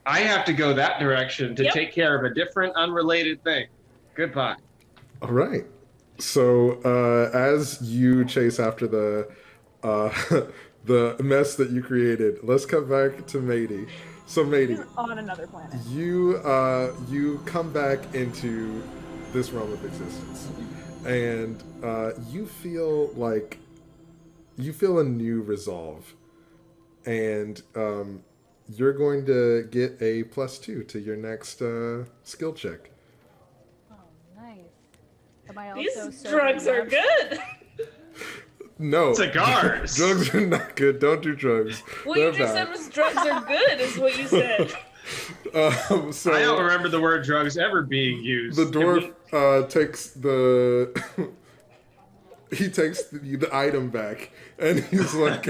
have to go that direction to Yep. take care of a different, unrelated thing. Goodbye. All right. So as you chase after the the mess that you created, let's come back to Matey. So Matey, He's on another planet. you come back into this realm of existence, and you feel a new resolve, and you're going to get a +2 to your next skill check. Oh, nice. Am I also These sober drugs are enough? good. No, Cigars. drugs are not good. Don't do drugs. What you They're just bad. said was drugs are good, is what you said. So I don't remember the word drugs ever being used. the dwarf takes the he takes the item back, and he's like,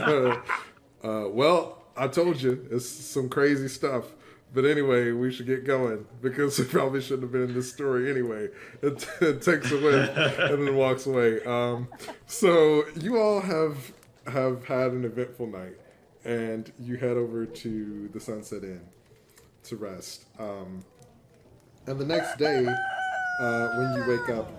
"Well, I told you, it's some crazy stuff. But anyway, we should get going because we probably shouldn't have been in this story anyway." It takes a whiff and then walks away. So you all have had an eventful night, and you head over to the Sunset Inn to rest. And the next day, when you wake up,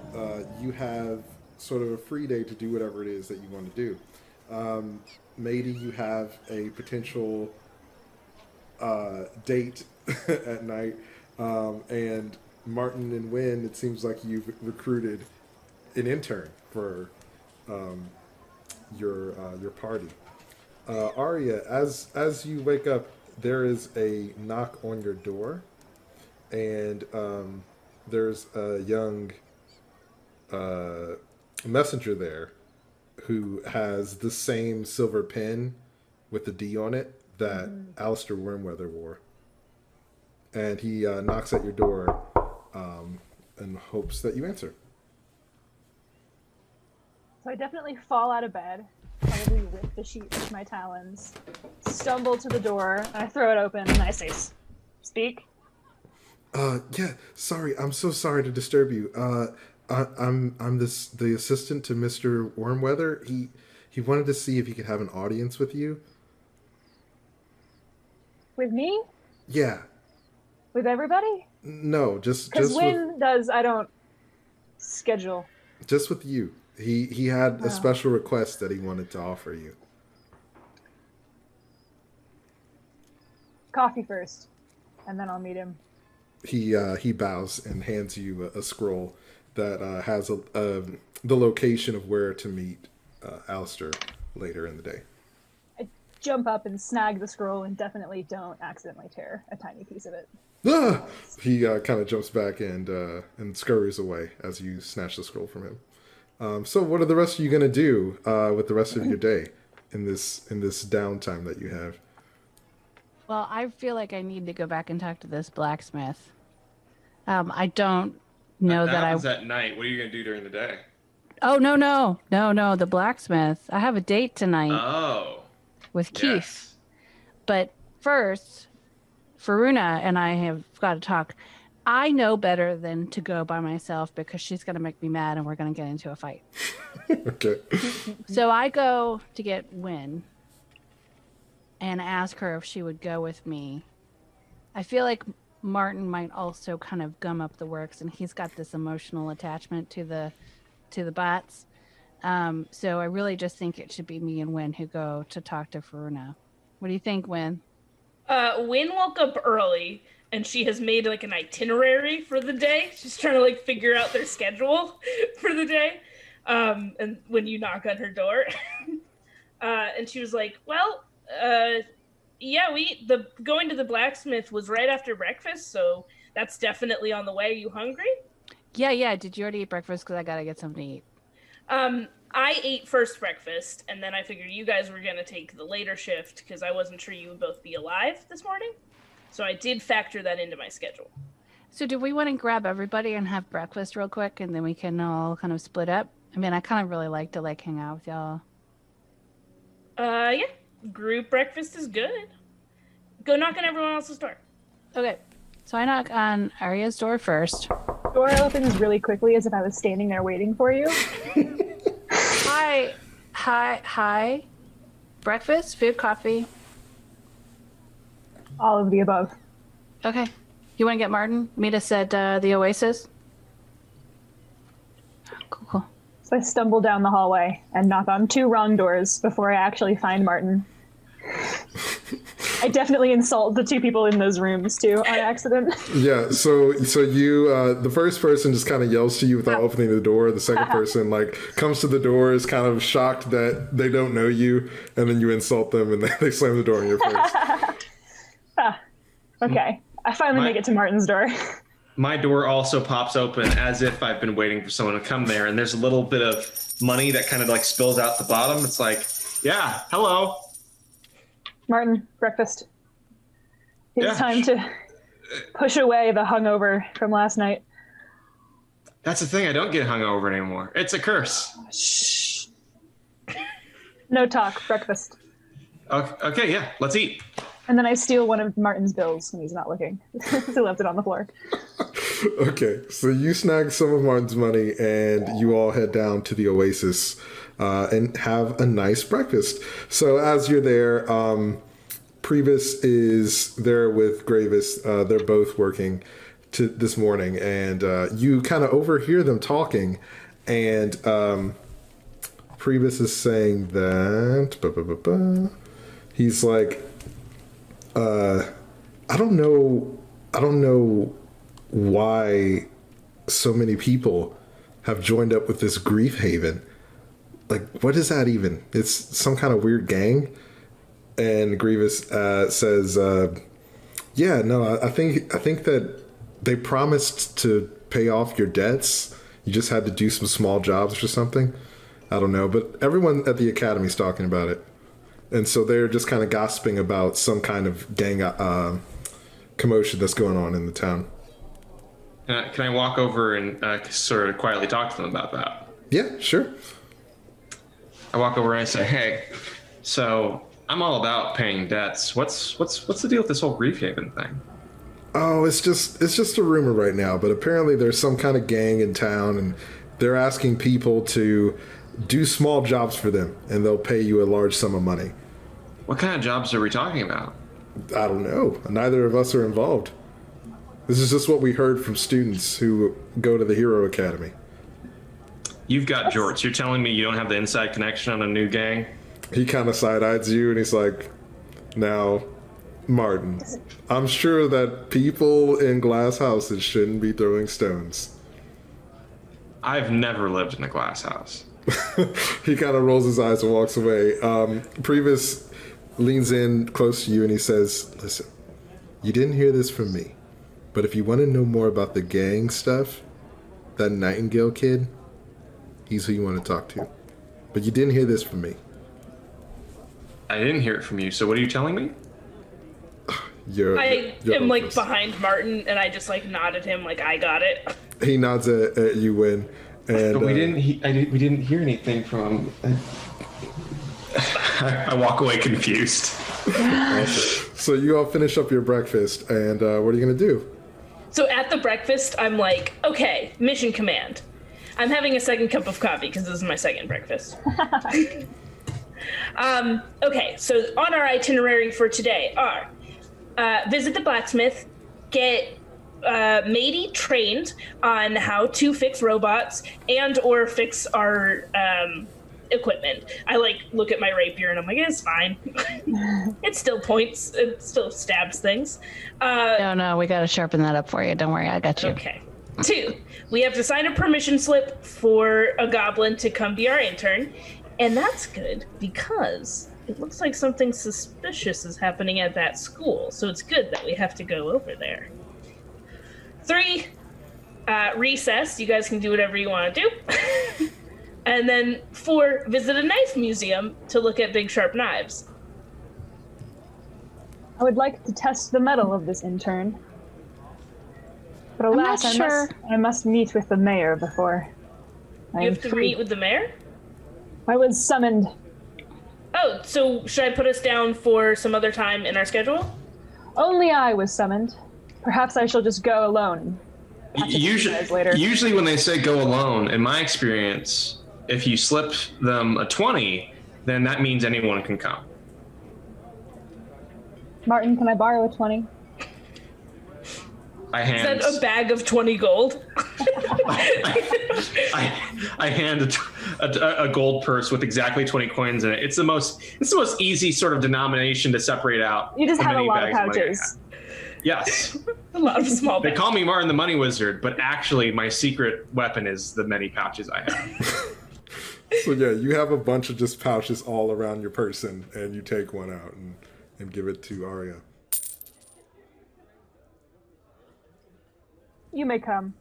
you have sort of a free day to do whatever it is that you want to do. Maybe you have a potential date at night, and Martin and Wynn, it seems like you've recruited an intern for your party. Aria, as you wake up, there is a knock on your door, and there's a young messenger there who has the same silver pen with the D on it that Alistair Wormweather wore. And he knocks at your door and hopes that you answer. So I definitely fall out of bed, probably rip the sheet with my talons, stumble to the door, and I throw it open, and I say, "Speak." Yeah, sorry, I'm so sorry to disturb you. I'm the assistant to Mr. Wormweather. He wanted to see if he could have an audience with you. With me? Yeah. With everybody? No, just Because with, Wynn does, I don't schedule. just with you. He had a special request that he wanted to offer you. Coffee first, and then I'll meet him. He bows and hands you a scroll that has the location of where to meet Alistair later in the day. I jump up and snag the scroll and definitely don't accidentally tear a tiny piece of it. Ah! He kind of jumps back and scurries away as you snatch the scroll from him. So what are the rest of you going to do with the rest of your day in this downtime that you have? Well, I feel like I need to go back and talk to this blacksmith. I don't know that I. happens at night. What are you gonna do during the day? Oh, no, the blacksmith. I have a date tonight Oh, with Keith. yes. But first, Faruna and I have got to talk. I know better than to go by myself because she's going to make me mad and we're going to get into a fight. Okay. So I go to get Wynn and ask her if she would go with me. I feel like Martin might also kind of gum up the works, and he's got this emotional attachment to the bots. So I really just think it should be me and Wynn who go to talk to Faruna. What do you think, Wynn? Wynn woke up early, and she has made like an itinerary for the day. She's trying to like figure out their schedule for the day. And when you knock on her door, and she was like, "Well, yeah, going to the blacksmith was right after breakfast, so that's definitely on the way. You hungry?" Yeah. Did you already eat breakfast? Because I got to get something to eat. I ate first breakfast, and then I figured you guys were going to take the later shift because I wasn't sure you would both be alive this morning. So I did factor that into my schedule. So do we want to grab everybody and have breakfast real quick, and then we can all kind of split up? I mean, I kind of really like to like hang out with y'all. Yeah, group breakfast is good. Go knock on everyone else's door. Okay, so I knock on Aria's door first. Door opens really quickly as if I was standing there waiting for you. Hi. Breakfast, food, coffee. All of the above. Okay. You want to get Martin? Meet us at the Oasis? Cool. So I stumble down the hallway and knock on 2 wrong doors before I actually find Martin. I definitely insult the 2 people in those rooms too on accident. Yeah, so you the first person just kind of yells to you without opening the door. The second person like comes to the door, is kind of shocked that they don't know you, and then you insult them and they slam the door in your face. Okay. I finally make it to Martin's door. My door also pops open as if I've been waiting for someone to come there, and there's a little bit of money that kind of like spills out the bottom. It's like, yeah, hello. Martin, breakfast. It's Yeah. time to push away the hungover from last night. That's the thing. I don't get hungover anymore. It's a curse. Shh. No talk, breakfast. Okay, yeah, let's eat. And then I steal one of Martin's bills when he's not looking. He left it on the floor. Okay, so you snag some of Martin's money and you all head down to the Oasis and have a nice breakfast. So as you're there, Priebus is there with Gravis. They're both working this morning, and you kind of overhear them talking, and Priebus is saying that he's like, I don't know why so many people have joined up with this grief haven. Like, what is that even? It's some kind of weird gang. And Grievous says, yeah, no, I think that they promised to pay off your debts. You just had to do some small jobs or something. I don't know, but everyone at the academy's talking about it. And so they're just kind of gossiping about some kind of gang commotion that's going on in the town. Can I walk over and sort of quietly talk to them about that? Yeah, sure. I walk over and I say, hey, so I'm all about paying debts. What's the deal with this whole grief haven thing? Oh, it's just a rumor right now, but apparently there's some kind of gang in town, and they're asking people to do small jobs for them, and they'll pay you a large sum of money. What kind of jobs are we talking about? I don't know. Neither of us are involved. This is just what we heard from students who go to the Hero Academy. You've got jorts. You're telling me you don't have the inside connection on a new gang? He kind of side-eyes you, and he's like, now, Martin, I'm sure that people in glass houses shouldn't be throwing stones. I've never lived in a glass house. He kind of rolls his eyes and walks away. Priebus leans in close to you and he says, listen, you didn't hear this from me, but if you want to know more about the gang stuff, that Nightingale kid, he's who you want to talk to. But you didn't hear this from me. I didn't hear it from you, so what are you telling me? I am like behind Martin, and I just like nod at him, like I got it. He nods at you, Win, and But we didn't hear anything from him. I walk away confused. Awesome. So you all finish up your breakfast, and what are you gonna do? So at the breakfast, I'm like, okay, mission command. I'm having a second cup of coffee because this is my second breakfast. Okay, so on our itinerary for today are visit the blacksmith, get Matey trained on how to fix robots and or fix our equipment. I like look at my rapier and I'm like, it's fine. It still points, it still stabs things. No, we gotta sharpen that up for you. Don't worry, I got you. Okay. 2, we have to sign a permission slip for a goblin to come be our intern. And that's good because it looks like something suspicious is happening at that school. So it's good that we have to go over there. 3, recess. You guys can do whatever you want to do. And then 4, visit a knife museum to look at big sharp knives. I would like to test the mettle of this intern. But I'm alas, not sure. I must meet with the mayor before. You have to meet with the mayor? I was summoned. Oh, so should I put us down for some other time in our schedule? Only I was summoned. Perhaps I shall just go alone. Usually when they say go alone, in my experience, if you slip them a 20, then that means anyone can come. Martin, can I borrow a 20? I hand. Is that a bag of 20 gold? I hand a gold purse with exactly 20 coins in it. It's the most easy sort of denomination to separate out. You just the have a many lot of bags money I pouches. have. Yes. A lot of small They bags. call me Martin the Money Wizard, but actually my secret weapon is the many pouches I have. So yeah, you have a bunch of just pouches all around your person, and you take one out and give it to Aria. You may come.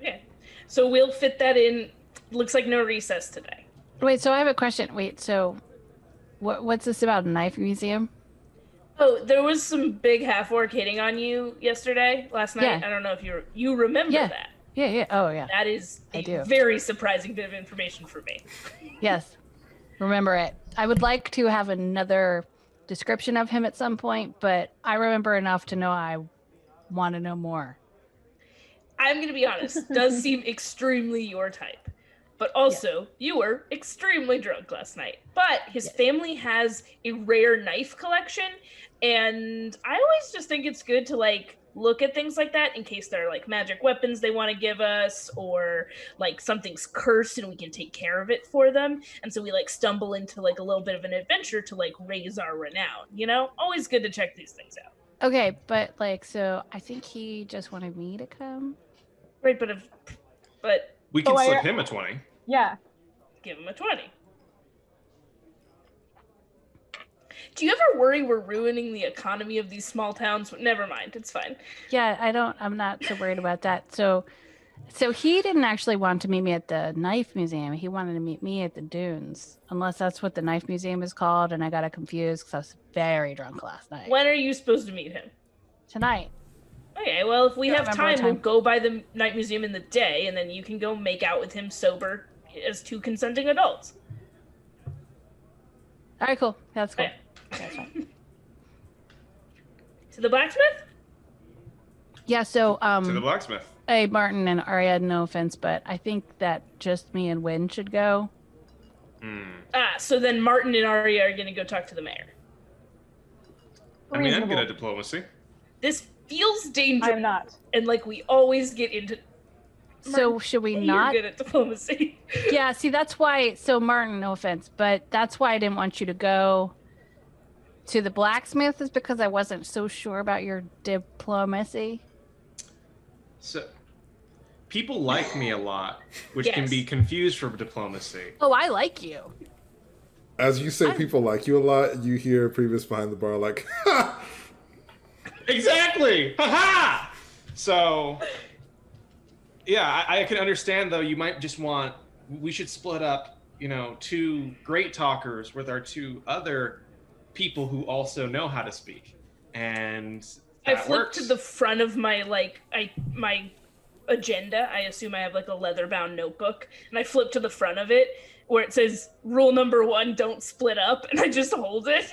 Okay. So we'll fit that in. Looks like no recess today. Wait, so I have a question. Wait, so what's this about, a knife museum? Oh, there was some big half-orc hitting on you last night. Yeah. I don't know if you remember that. Yeah. Oh, yeah. That is I a do. very surprising bit of information for me. Yes. Remember it. I would like to have another description of him at some point, but I remember enough to know I want to know more. I'm going to be honest, does seem extremely your type. But also, you were extremely drunk last night. But his family has a rare knife collection, and I always just think it's good to, like, look at things like that in case there are, like, magic weapons they want to give us, or, like, something's cursed and we can take care of it for them. And so we, like, stumble into, like, a little bit of an adventure to, like, raise our renown, you know? Always good to check these things out. Okay, but, like, so I think he just wanted me to come. Right, but We can slip him a 20. Yeah. give him a 20. Do you ever worry we're ruining the economy of these small towns? Never mind, it's fine. Yeah, I'm not so worried about that. So he didn't actually want to meet me at the knife museum. He wanted to meet me at the dunes, unless that's what the knife museum is called, and I got it confused because I was very drunk last night. When are you supposed to meet him? Tonight. Okay, well, if we have remember time, what time. we'll go by the night museum in the day, and then you can go make out with him sober as 2 consenting adults. All right, cool. That's cool. Okay. That's fine. To the blacksmith? Yeah, so To the blacksmith. hey, Martin and Aria, no offense, but I think that just me and Wynn should go. So then Martin and Aria are going to go talk to the mayor. I mean, I'm Reasonable. good at diplomacy. This feels dangerous. I'm not. And, like, we always get into... So should we You're not? good at diplomacy. Yeah, see, that's why. So, Martin, no offense, but that's why I didn't want you to go to the blacksmith, is because I wasn't so sure about your diplomacy. So, people like me a lot, which can Yes. be confused for diplomacy. Oh, I like you. As you say people like you a lot, you hear Previous behind the bar like, ha! Exactly! Ha-ha! So, yeah, I can understand, though, you might just want... We should split up, 2 great talkers with our 2 other people who also know how to speak. and I that flip works. to the front of my my agenda. I assume I have like a leather-bound notebook, and I flip to the front of it where it says rule number 1, don't split up, and I just hold it.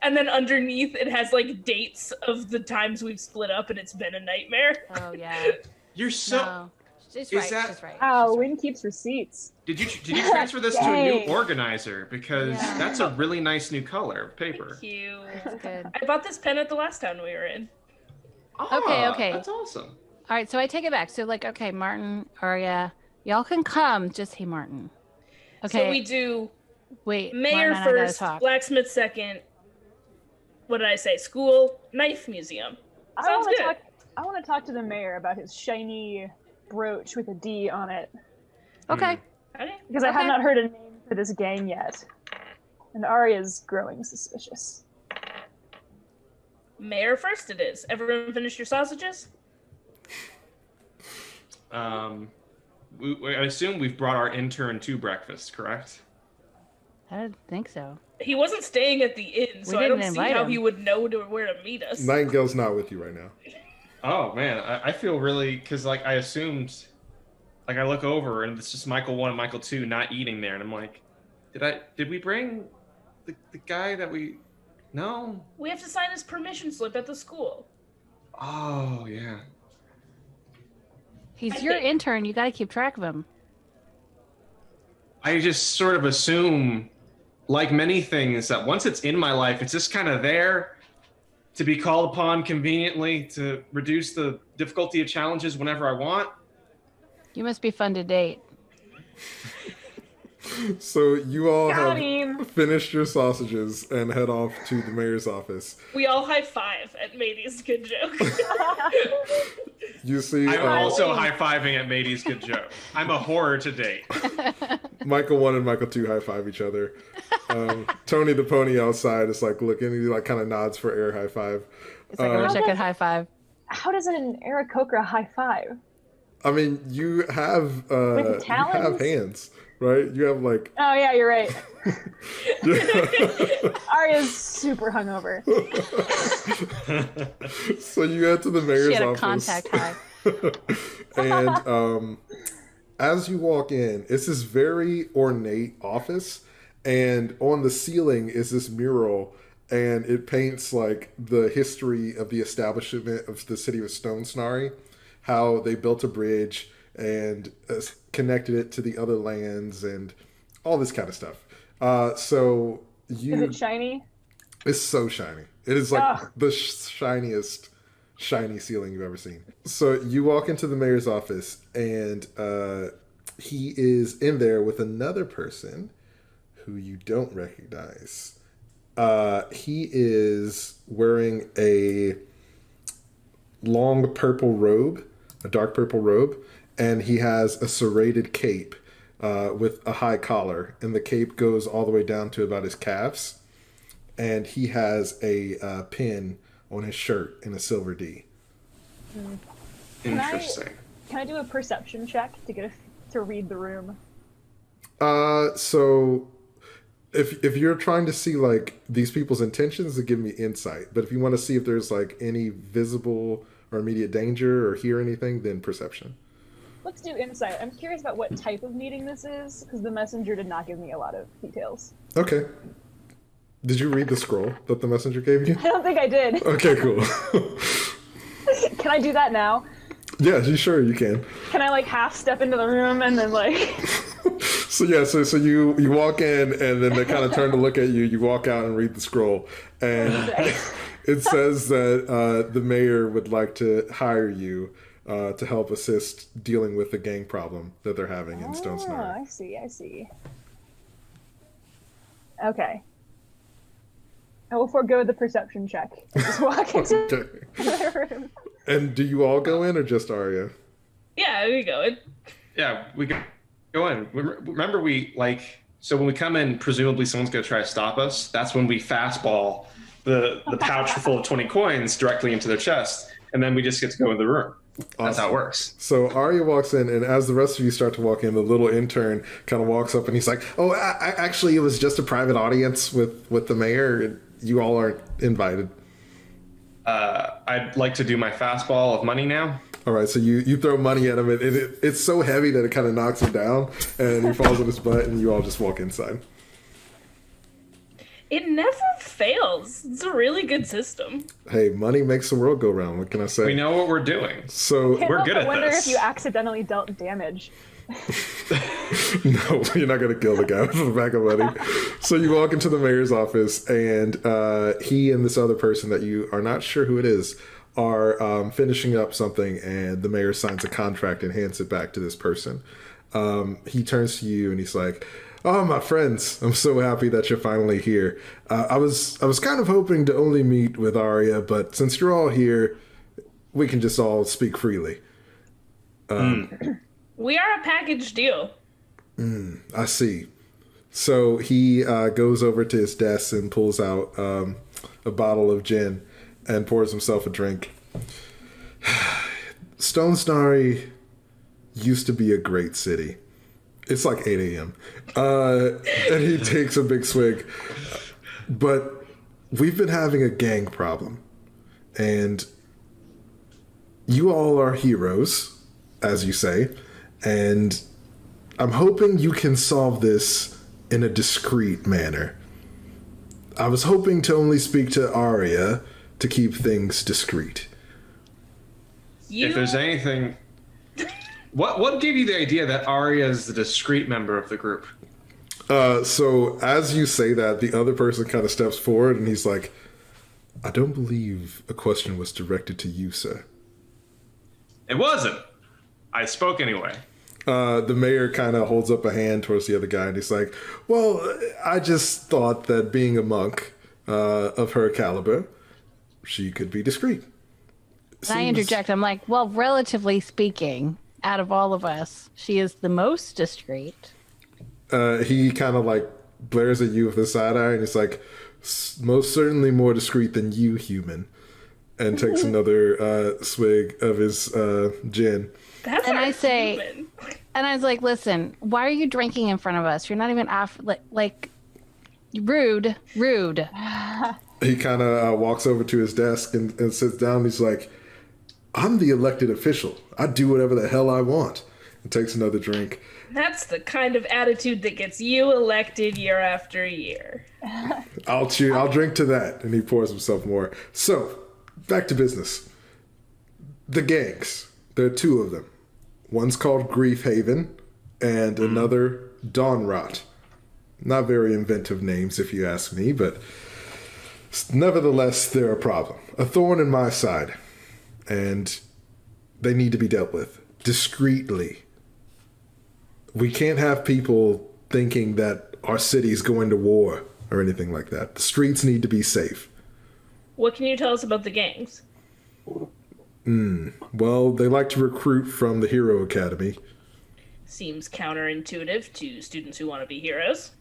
And then underneath it has like dates of the times we've split up, and it's been a nightmare. Oh yeah. You're so. No. She's Is right. that- She's right. Oh, she's right. Win keeps receipts. Did you transfer this to a new Dang. organizer? Because Yeah. that's a really nice new color of paper. Thank you. Good. I bought this pen at the last town we were in. Okay. That's awesome. All right, so I take it back. So like, okay, Martin, Aria, y'all can come. Just hey, Martin. Okay. So we do wait. mayor Martin and I gotta first, talk. blacksmith second. What did I say? School, knife museum. Sounds good. I want to talk to the mayor about his shiny brooch with a D on it, Okay. Okay. because I have Okay. not heard a name for this gang yet, and Aria's growing suspicious. Mayor first it is. Everyone finish your sausages? I assume we've brought our intern to breakfast, correct? I don't think so. He wasn't staying at the inn, so I didn't don't see invite how him. he would know where to meet us. Nightingale's not with you right now. Oh man, I feel really because like I assumed, like I look over and it's just Michael 1 and Michael 2 not eating there, and I'm like, did we bring the guy that we? No. We have to sign his permission slip at the school. Oh yeah. He's I your think- intern. You got to keep track of him. I just sort of assume, like many things, that once it's in my life, it's just kind of there to be called upon conveniently to reduce the difficulty of challenges whenever I want. You must be fun to date. So you all Got have him. finished your sausages and head off to the mayor's office. We all high five at Matey's good joke. You see I'm also high-fiving at Matey's good joke. I'm a horror to date. Michael 1 and Michael 2 high five each other. Tony the pony outside is like looking, he like kind of nods for air high five. It's like, I wish I could high five. How does an Aarakocra high five? I mean, you have you have talons? hands, right? You have like Oh yeah, you're right. Aria's super hungover. so you head to the mayor's She had a office. contact high. And as you walk in, it's this very ornate office, and on the ceiling is this mural, and it paints like the history of the establishment of the city of Stone Snary, how they built a bridge and connected it to the other lands and all this kind of stuff. So Is it shiny? it's so shiny. It is like Ugh. the shiniest shiny ceiling you've ever seen. So you walk into the mayor's office, and he is in there with another person who you don't recognize. He is wearing a long purple robe, a dark purple robe, and he has a serrated cape with a high collar, and the cape goes all the way down to about his calves. And he has a pin on his shirt in a silver D. Interesting. Can I do a perception check to get to read the room? So if you're trying to see like these people's intentions, to give me insight. But if you want to see if there's like any visible or immediate danger or hear anything, then perception. Let's do insight. I'm curious about what type of meeting this is, because the messenger did not give me a lot of details. Okay. Did you read the scroll that the messenger gave you? I don't think I did. Okay, cool. Can I do that now? Yeah, sure you can. Can I like half step into the room and then like So you walk in, and then they kind of turn to look at you. You walk out and read the scroll, and it says that the mayor would like to hire you to help assist dealing with the gang problem that they're having in Stone Oh, Snary. I see. Okay. I will forego the perception check and just walk into Okay. the room. And do you all go in or just Aria? Yeah, we go. Yeah, we go in. Remember, so when we come in, presumably someone's going to try to stop us. That's when we fastball the pouch full of 20 coins directly into their chest, and then we just get to go in the room. That's how it works. So Aria walks in, and as the rest of you start to walk in, the little intern kind of walks up, and he's like, "Oh, actually, it was just a private audience with the mayor, and you all aren't invited." I'd like to do my fastball of money now. All right, so you throw money at him, and it's so heavy that it kind of knocks him down, and he falls on his butt, and you all just walk inside. It never fails. It's a really good system. Hey, money makes the world go round. What can I say? We know what we're doing. So Can't We're help good but at wonder this. if you accidentally dealt damage. no, you're not gonna kill the guy with the bag of money. So you walk into the mayor's office, and he and this other person that you are not sure who it is are finishing up something, and the mayor signs a contract and hands it back to this person. He turns to you and he's like, "Oh, my friends, I'm so happy that you're finally here. I was kind of hoping to only meet with Aria, but since you're all here, we can just all speak freely." We are a package deal. I see. So he goes over to his desk and pulls out a bottle of gin and pours himself a drink. Stone Snary used to be a great city. It's like 8 a.m. And he takes a big swig. But we've been having a gang problem. And you all are heroes, as you say. And I'm hoping you can solve this in a discreet manner. I was hoping to only speak to Aria to keep things discreet. If there's anything... What gave you the idea that Aria is the discreet member of the group? So as you say that, the other person kind of steps forward and he's like, "I don't believe a question was directed to you, sir." It wasn't. I spoke anyway. The mayor kind of holds up a hand towards the other guy and he's like, "Well, I just thought that being a monk of her caliber, she could be discreet." And I interject. I'm like, well, relatively speaking, out of all of us, she is the most discreet. He kind of like blares at you with a side eye and he's like, "Most certainly more discreet than you, human," and takes another swig of his gin. That's And our I say, human. and I was like, listen, why are you drinking in front of us? You're not even off, like rude. He kind of walks over to his desk and sits down. He's like, "I'm the elected official. I do whatever the hell I want." And takes another drink. That's the kind of attitude that gets you elected year after year. I'll drink to that. And he pours himself more. So, back to business. The gangs. There are two of them. One's called Grief Haven, and another Dawn Rot. Not very inventive names, if you ask me, but nevertheless, they're a problem. A thorn in my side. And they need to be dealt with discreetly. We can't have people thinking that our city's going to war or anything like that. The streets need to be safe. What can you tell us about the gangs? Well, they like to recruit from the Hero Academy. Seems counterintuitive to students who want to be heroes.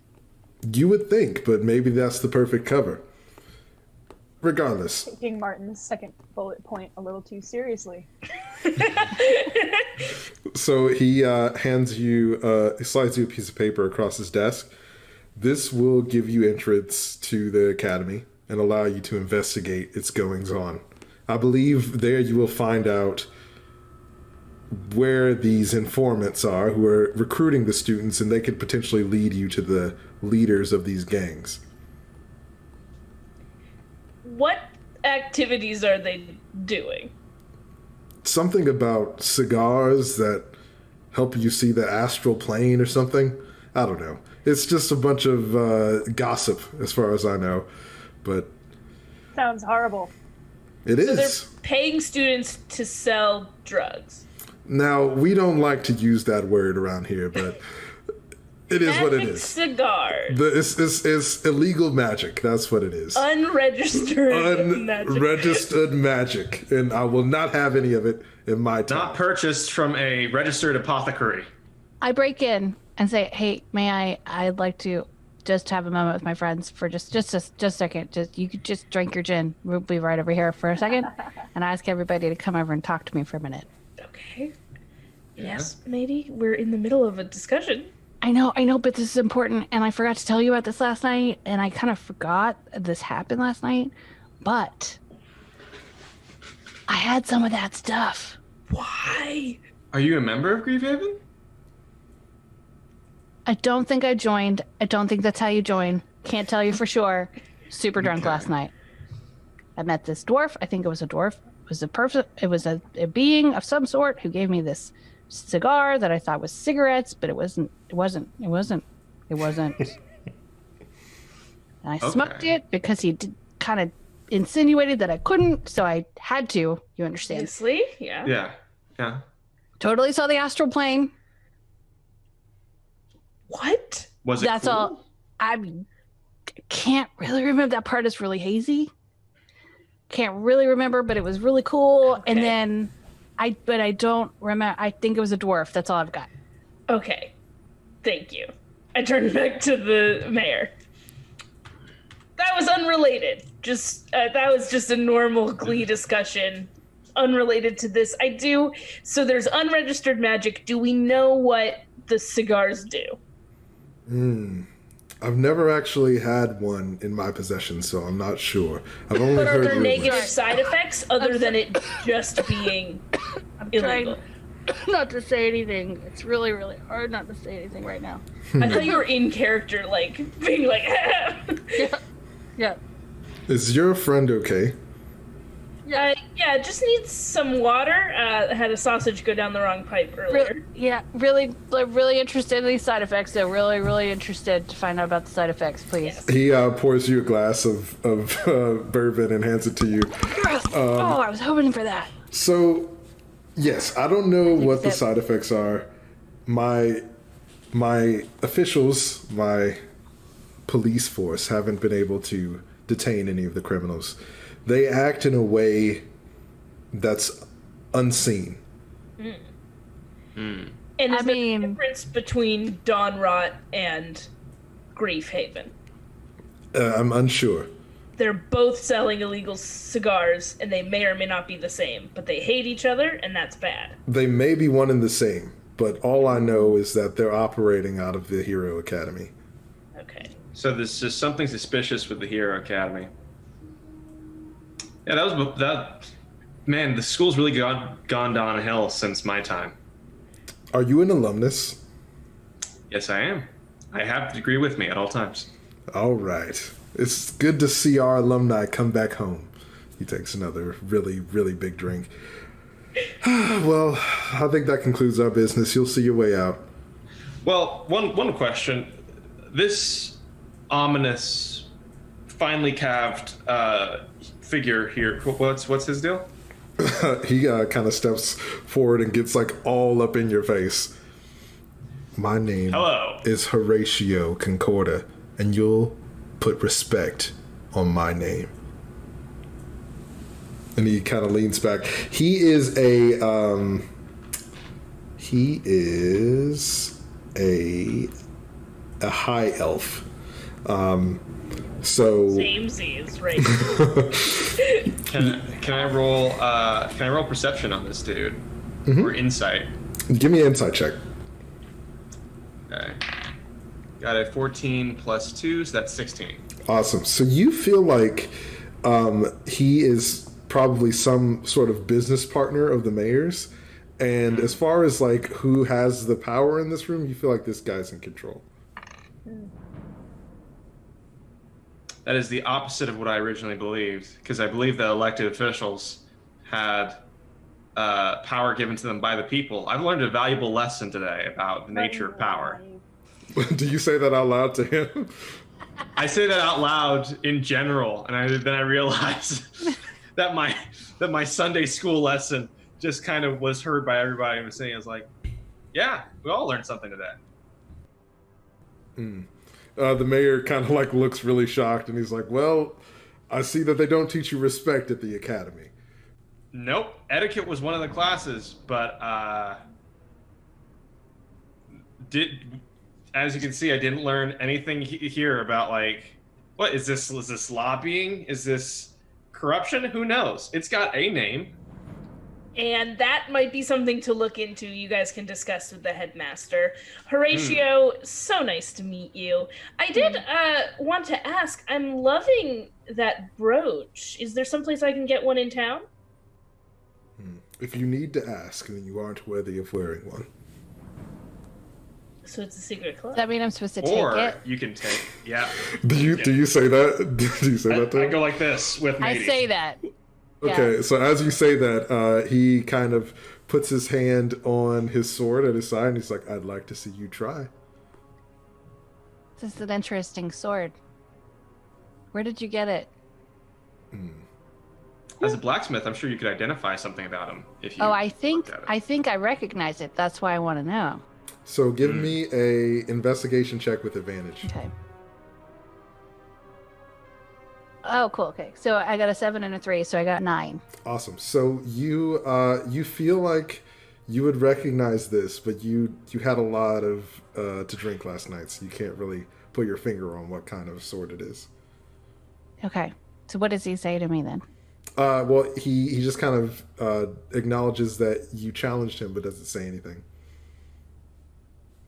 You would think, but maybe that's the perfect cover. Regardless. Taking Martin's second bullet point a little too seriously. So he hands you, he slides you a piece of paper across his desk. This will give you entrance to the academy and allow you to investigate its goings on. I believe there you will find out where these informants are who are recruiting the students, and they could potentially lead you to the leaders of these gangs. What activities are they doing? Something about cigars that help you see the astral plane or something. I don't know. It's just a bunch of gossip as far as I know. But Sounds horrible. it So they're is. paying students to sell drugs. Now, we don't like to use that word around here, but it is what it Magic is. cigars. It's illegal magic. That's what it is. Unregistered magic. Unregistered magic. And I will not have any of it in my time. Not purchased from a registered apothecary. I break in and say, hey, I'd like to just have a moment with my friends for just a second. You could just drink your gin. We'll be right over here for a second. And I ask everybody to come over and talk to me for a minute. Okay. Yes, matey, we're in the middle of a discussion. I know, but this is important, and I forgot to tell you about this last night, and I kind of forgot this happened last night, but I had some of that stuff. Why? Are you a member of Griefhaven? I don't think I joined. I don't think that's how you join. Can't tell you for sure. Super drunk last night. I met this dwarf. I think it was a dwarf. It was a being of some sort who gave me this cigar that I thought was cigarettes, but it wasn't. And I smoked it because he kind of insinuated that I couldn't, so I had to. You understand? Obviously, yeah. Yeah. Totally saw the astral plane. What? Was it That's cool? all. I can't really remember. That part is really hazy. Can't really remember, but it was really cool. Okay. And then I don't remember. I think it was a dwarf. That's all I've got. Okay. Thank you. I turned back to the mayor. That was unrelated. That was just a normal Glee discussion, unrelated to this. So there's unregistered magic. Do we know what the cigars do? I've never actually had one in my possession, so I'm not sure. I've only But are heard there rumors. negative side effects other than it just being illegal? Not to say anything. It's really, really hard not to say anything right now. I thought you were in character, being like, Yeah. Is your friend okay? yeah, just needs some water. Had a sausage go down the wrong pipe earlier. Really interested in these side effects. Though really, really interested to find out about the side effects, please. Yes. He pours you a glass of bourbon and hands it to you. I was hoping for that. So, yes, I don't know what the side effects are. My officials, my police force, haven't been able to detain any of the criminals. They act in a way that's unseen. And is there a difference between Dawn Rot and Grief Haven? I'm unsure. They're both selling illegal cigars, and they may or may not be the same, but they hate each other, and that's bad. They may be one and the same, but all I know is that they're operating out of the Hero Academy. Okay. So there's just something suspicious with the Hero Academy. Yeah, that. Man, the school's really gone downhill since my time. Are you an alumnus? Yes, I am. I have a degree with me at all times. All right. It's good to see our alumni come back home. He takes another really, really big drink. Well, I think that concludes our business. You'll see your way out. Well, one question. This ominous, finely calved figure here, what's his deal? He kind of steps forward and gets all up in your face. My name is Horatio Concorda, and you'll put respect on my name. And he kind of leans back. He is a high elf. So Samesies, right? Can I roll perception on this dude? Or insight? Give me an insight check. Okay. Got a 14 plus 2, so that's 16. Awesome. So you feel like he is probably some sort of business partner of the mayor's, and as far as who has the power in this room, you feel like this guy's in control. That is the opposite of what I originally believed, because I believed that elected officials had power given to them by the people. I've learned a valuable lesson today about the nature of power. Do you say that out loud to him? I say that out loud in general, and then I realized that my Sunday school lesson just kind of was heard by everybody and was saying, I was like, yeah, we all learned something today. The mayor kind of looks really shocked, and he's like, well, I see that they don't teach you respect at the academy. Nope. Etiquette was one of the classes, but as you can see, I didn't learn anything here about what is this? Is this lobbying? Is this corruption? Who knows? It's got a name. And that might be something to look into. You guys can discuss with the headmaster. Horatio, so nice to meet you. I did want to ask, I'm loving that brooch. Is there someplace I can get one in town? If you need to ask, then you aren't worthy of wearing one. So it's a secret club. Does that mean I'm supposed to Or take it? you can take. Yeah. Do you say that? Do you say that to I him? go like this with I Matey. say that. Okay, Yeah. so as you say that, he kind of puts his hand on his sword at his side, and he's like, "I'd like to see you try." This is an interesting sword. Where did you get it? As a blacksmith, I'm sure you could identify something about him if you. Oh, I think looked at it. I think I recognize it. That's why I want to know. So give me a investigation check with advantage. Okay. Oh, cool. Okay, so I got a 7 and a 3, so I got 9. Awesome. So you feel like you would recognize this, but you had a lot of to drink last night, so you can't really put your finger on what kind of sword it is. Okay. So what does he say to me then? Well, he just kind of acknowledges that you challenged him, but doesn't say anything.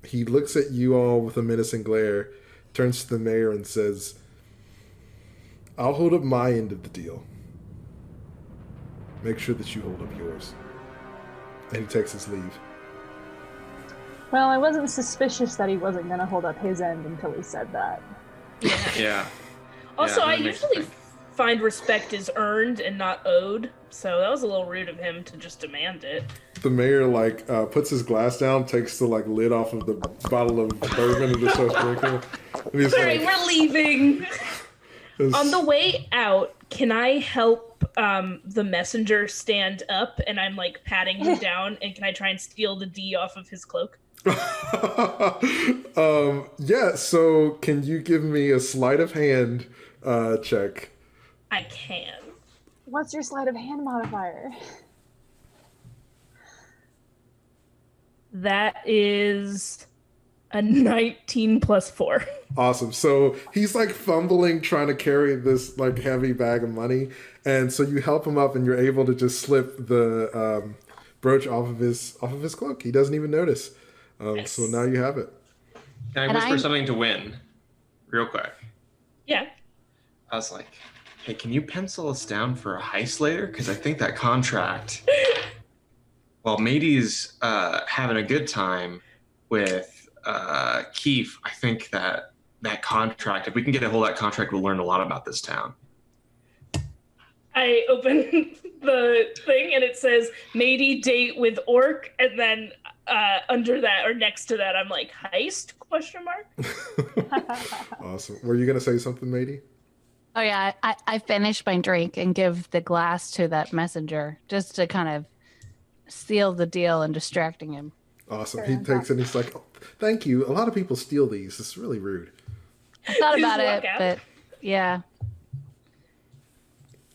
He looks at you all with a menacing glare, turns to the mayor and says, "I'll hold up my end of the deal. Make sure that you hold up yours." And he takes his leave. Well, I wasn't suspicious that he wasn't going to hold up his end until he said that. Yeah. Also, Yeah, I that makes usually sense. find respect is earned and not owed, so that was a little rude of him to just demand it. The mayor puts his glass down, takes the lid off of the bottle of bourbon and just starts drinking. And he's Sorry, like, we're leaving. this- On the way out, can I help the messenger stand up? And I'm patting him down, and can I try and steal the D off of his cloak? yeah. So can you give me a sleight of hand check? I can. What's your sleight of hand modifier? That is a 19 plus 4. Awesome. So he's fumbling, trying to carry this heavy bag of money, and so you help him up, and you're able to just slip the brooch off of his cloak. He doesn't even notice. So now you have it. Can I And whisper I'm- something to Win, real quick? Yeah. I was like, "Hey, can you pencil us down for a heist later? Because I think that contract, while Matey's having a good time with Keith, I think that contract, if we can get a hold of that contract, we'll learn a lot about this town." I open the thing, and it says, "Matey date with orc," and then under that, or next to that, I'm like, "Heist?" ? Awesome. Were you gonna say something, matey? Oh yeah, I finish my drink and give the glass to that messenger just to kind of seal the deal and distracting him. Awesome. He takes it and he's like, "Oh, thank you. A lot of people steal these. It's really rude." I thought Just about walk it, out. but yeah.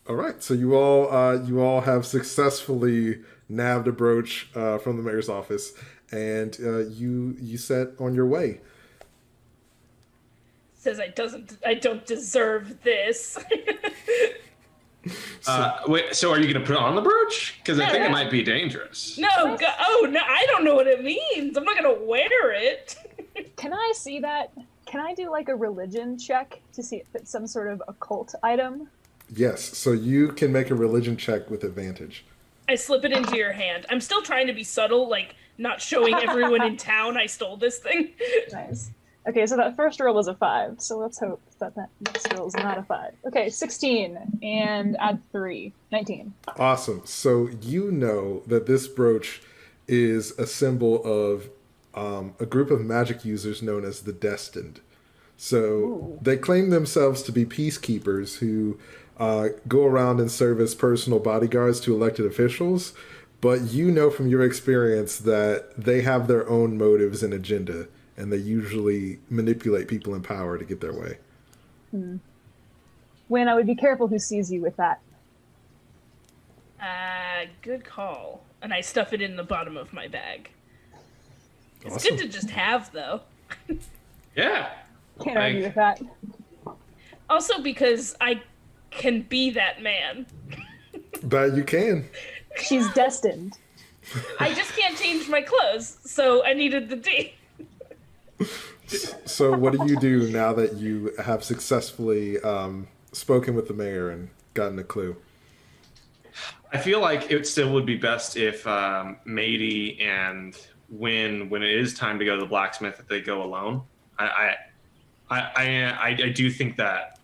All right. So you all have successfully nabbed a brooch from the mayor's office, and you set on your way. Says I don't deserve this. Wait, so are you going to put on the brooch? Because I think it might be dangerous. No, I don't know what it means. I'm not gonna wear it. Can I see that? Can I do a religion check to see if it's some sort of occult item? Yes. So you can make a religion check with advantage. I slip it into your hand. I'm still trying to be subtle, not showing everyone in town I stole this thing. Nice. Okay, so that first roll was a 5, so let's hope that next roll is not a 5. Okay, 16, and add 3, 19. Awesome. So you know that this brooch is a symbol of a group of magic users known as the Destined. So they claim themselves to be peacekeepers who go around and serve as personal bodyguards to elected officials, but you know from your experience that they have their own motives and agenda, and they usually manipulate people in power to get their way. Win, I would be careful who sees you with that. Good call. And I stuff it in the bottom of my bag. It's Awesome. good to just have, though. Yeah. Can't argue with that. Also because I can be that man. That you can. She's destined. I just can't change my clothes, so I needed the D. So what do you do now that you have successfully spoken with the mayor and gotten a clue? I feel like it still would be best if Matey and when it is time to go to the blacksmith, if they go alone. I do think that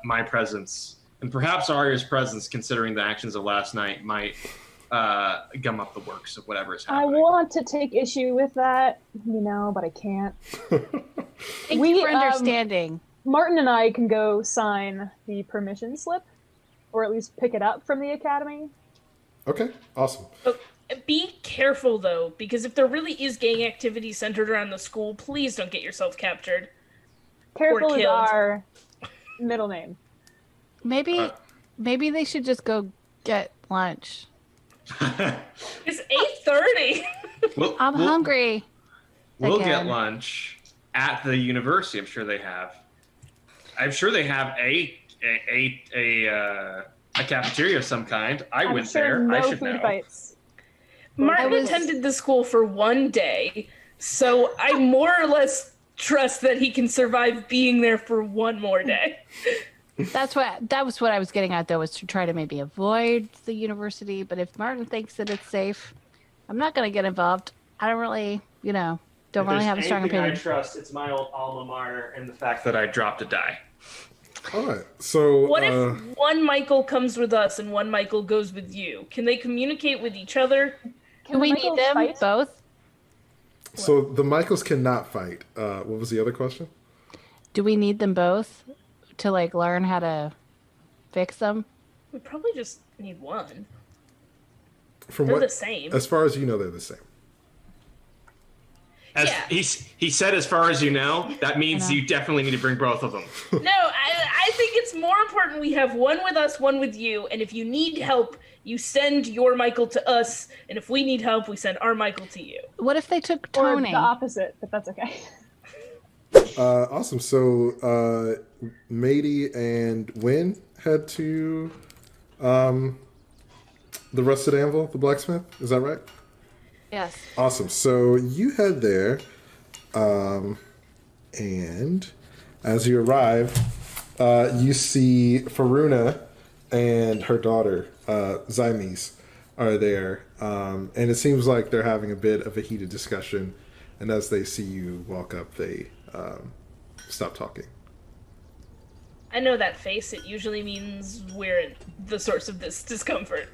my presence and perhaps Aria's presence, considering the actions of last night, might gum up the works of whatever is happening. I want to take issue with that, but I can't. Thank you for understanding. Martin and I can go sign the permission slip, or at least pick it up from the academy. Okay, awesome. Be careful, though, because if there really is gang activity centered around the school, please don't get yourself captured. Careful is our middle name. Maybe they should just go get lunch. It's 8:30. I'm hungry. We'll again. get lunch at the university. I'm sure they have. I'm sure they have a cafeteria of some kind. I'm went sure there. No I should food know. fights. Martin attended the school for 1 day, so I more or less trust that he can survive being there for 1 more day. That was what I was getting at, though, was to try to maybe avoid the university. But if Martin thinks that it's safe, I'm not going to get involved. I don't really, don't really have a strong opinion. I trust, it's my old alma mater and the fact that I dropped a die. All right. So What if one Michael comes with us and one Michael goes with you? Can they communicate with each other? Do we need them fight? both? So the Michaels cannot fight. What was the other question? Do we need them both to learn how to fix them? We probably just need one. From They're what? the same. As far as you know, they're the same. He said, as far as you know, that means you definitely need to bring both of them. No, I think it's more important we have one with us, one with you, and if you need help, you send your Michael to us, and if we need help, we send our Michael to you. What if they took Or Tony? the opposite, but that's okay. Awesome. So Matey and Wynn head to the Rusted Anvil, the blacksmith. Is that right? Yes. Awesome. So you head there, and as you arrive, you see Faruna and her daughter, Zymes, are there. And it seems like they're having a bit of a heated discussion. And as they see you walk up, they stop talking. I know that face. It usually means we're the source of this discomfort.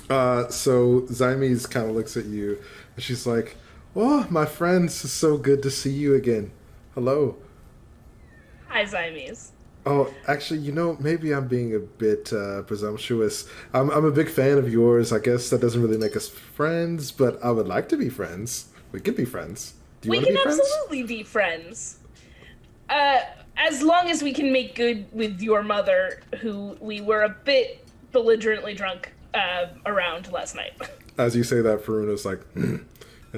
So Zymes kind of looks at you, and she's like, "Oh, my friends, it's so good to see you again. Hello." Hi, Zymes. Oh, actually, maybe I'm being a bit presumptuous. I'm a big fan of yours. I guess that doesn't really make us friends, but I would like to be friends. We could be friends. Do you We want to can be friends? absolutely be friends. As long as we can make good with your mother, who we were a bit belligerently drunk around last night. As you say that, Faruna's like, and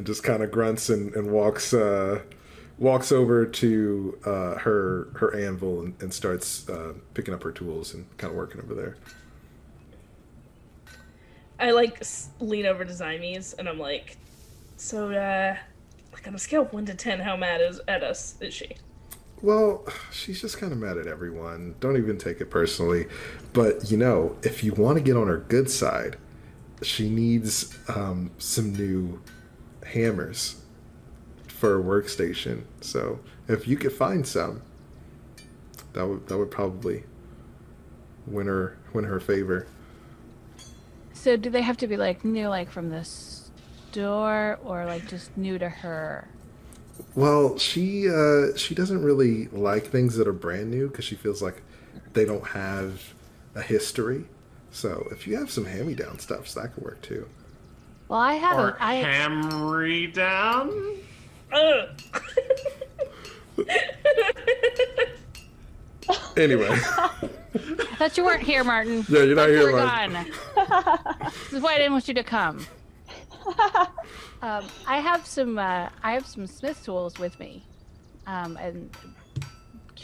just kind of grunts and walks over to her anvil and starts picking up her tools and kind of working over there. I lean over to Zymes and I'm like, so on a scale of 1 to 10, how mad at us is she? Well, she's just kind of mad at everyone. Don't even take it personally. But, if you want to get on her good side, she needs some new hammers for her workstation. So if you could find some, that would probably win her favor. So do they have to be new, from the store, or just new to her? Well, she doesn't really like things that are brand new because she feels like they don't have a history. So if you have some hand-me-down stuff, that could work too. Well, I have Or hammery down? Anyway. I thought you weren't here, Martin. Yeah, you're not here, We're Martin. gone. This is why I didn't want you to come. I have some smith tools with me, and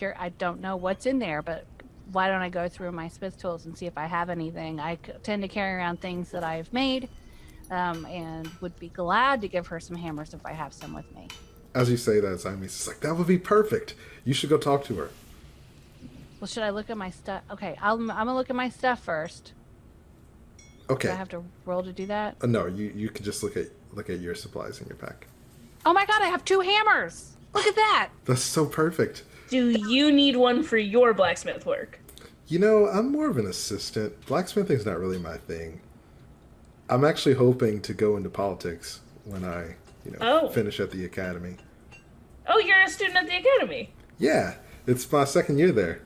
I don't know what's in there, but why don't I go through my smith tools and see if I have anything? I tend to carry around things that I've made, and would be glad to give her some hammers if I have some with me. As you say that, Zymes is like, that would be perfect. You should go talk to her. Well, should I look at my stuff? Okay, I'm gonna look at my stuff first. Okay. Do I have to roll to do that? No, you can just look at your supplies in your pack. Oh my god, I have 2 hammers! Look at that! That's so perfect. Do you need one for your blacksmith work? You know, I'm more of an assistant. Blacksmithing's not really my thing. I'm actually hoping to go into politics when I, finish at the academy. Oh, you're a student at the academy. Yeah, it's my second year there.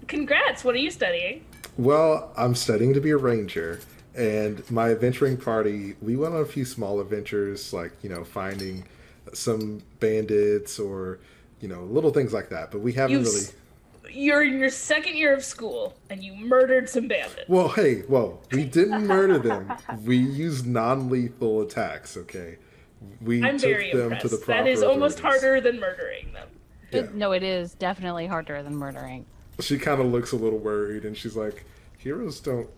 Congrats. What are you studying? Well, I'm studying to be a ranger, and my adventuring party, we went on a few small adventures, like, finding some bandits or, little things like that, but we haven't really... You're in your second year of school, and you murdered some bandits. Well, we didn't murder them. We used non-lethal attacks, okay? I'm very impressed. That is almost harder than murdering them. Yeah. No, it is definitely harder than murdering. She kind of looks a little worried, and she's like, heroes don't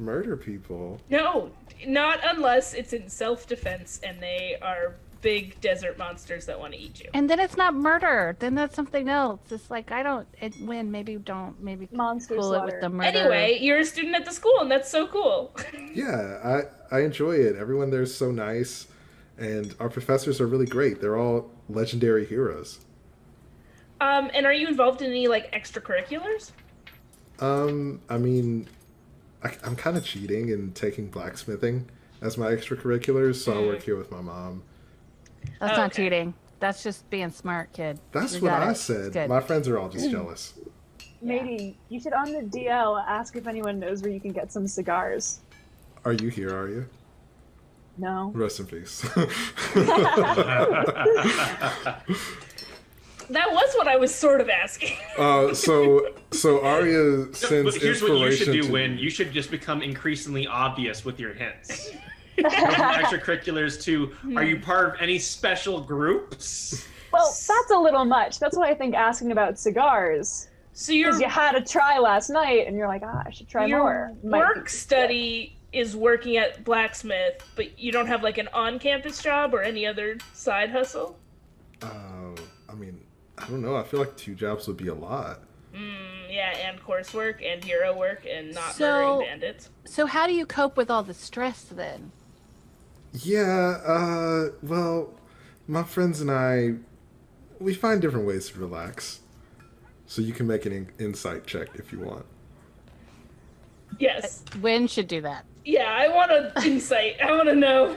murder people. No, not unless it's in self-defense, and they are big desert monsters that want to eat you. And then it's not murder. Then that's something else. It's like, maybe Monster pull slaughter. it with the murder. Anyway, you're a student at the school, and that's so cool. Yeah, I enjoy it. Everyone there is so nice, and our professors are really great. They're all legendary heroes. And are you involved in any, extracurriculars? I mean, I'm kind of cheating and taking blacksmithing as my extracurriculars, so I work here with my mom. That's not cheating. That's just being smart, kid. That's You what got I it. said. Good. My friends are all just jealous. Maybe you should on the DL ask if anyone knows where you can get some cigars. Are you here, Aria? No. Rest in peace. That was what I was sort of asking. So Aria sends Here's what you should inspiration do, to Win. me. You should just become increasingly obvious with your hints. From extracurriculars to, are you part of any special groups? Well, that's a little much. That's why I think asking about cigars. So your Because you had a try last night, and you're like, I should try more. Might work be- study is working at blacksmith, but you don't have an on-campus job or any other side hustle? I mean, I don't know. I feel like 2 jobs would be a lot. Yeah, and coursework and hero work and not So- murdering bandits. So how do you cope with all the stress then? Yeah, well, my friends and I, we find different ways to relax. So you can make an insight check if you want. Yes. Win should do that. Yeah, I want an insight. I want to know.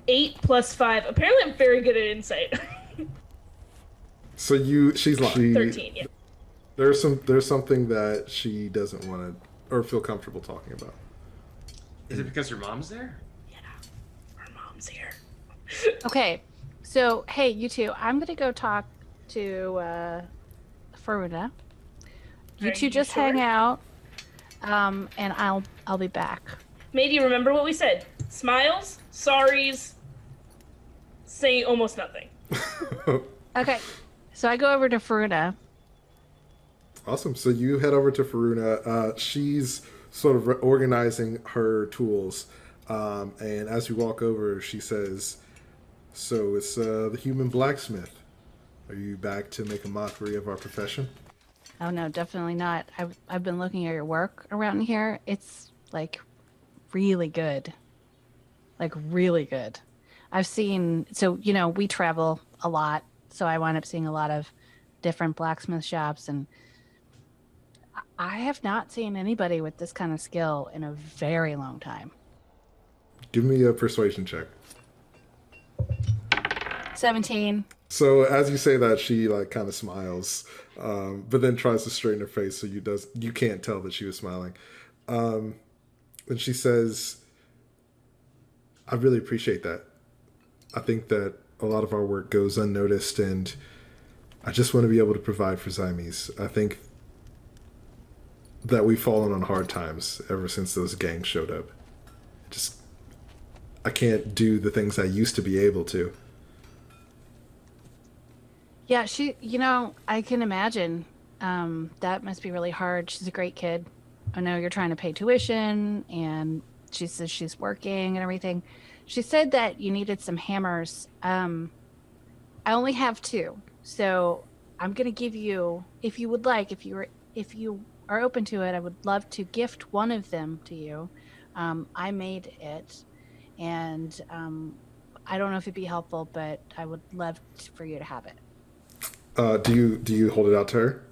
8 plus 5. Apparently I'm very good at insight. So she's lying. 13, yeah. There's something that she doesn't want to or feel comfortable talking about. Is it because your mom's there? Yeah, our mom's here. Okay, so hey, you two, I'm gonna go talk to Faruna. You Are two you just sure? hang out, and I'll be back. Matey, remember what we said? Smiles, sorries, say almost nothing. Okay, so I go over to Faruna. Awesome. So you head over to Faruna. She's sort of organizing her tools. And as you walk over, she says, so it's the human blacksmith. Are you back to make a mockery of our profession? Oh no, definitely not. I've been looking at your work around here. It's really good. Really good. I've seen, so we travel a lot, so I wind up seeing a lot of different blacksmith shops, and I have not seen anybody with this kind of skill in a very long time. Give me a persuasion check. 17. So as you say that, she kind of smiles, but then tries to straighten her face so you can't tell that she was smiling. And she says, I really appreciate that. I think that a lot of our work goes unnoticed, and I just want to be able to provide for Zymes. I think that we've fallen on hard times ever since those gangs showed up. I can't do the things I used to be able to. Yeah, she, I can imagine. That must be really hard. She's a great kid. I know you're trying to pay tuition, and she says she's working and everything. She said that you needed some hammers. I only have 2. So I'm going to give you, if you would like, if you are open to it, I would love to gift one of them to you. I made it, and I don't know if it'd be helpful, but I would love for you to have it. Do you hold it out to her?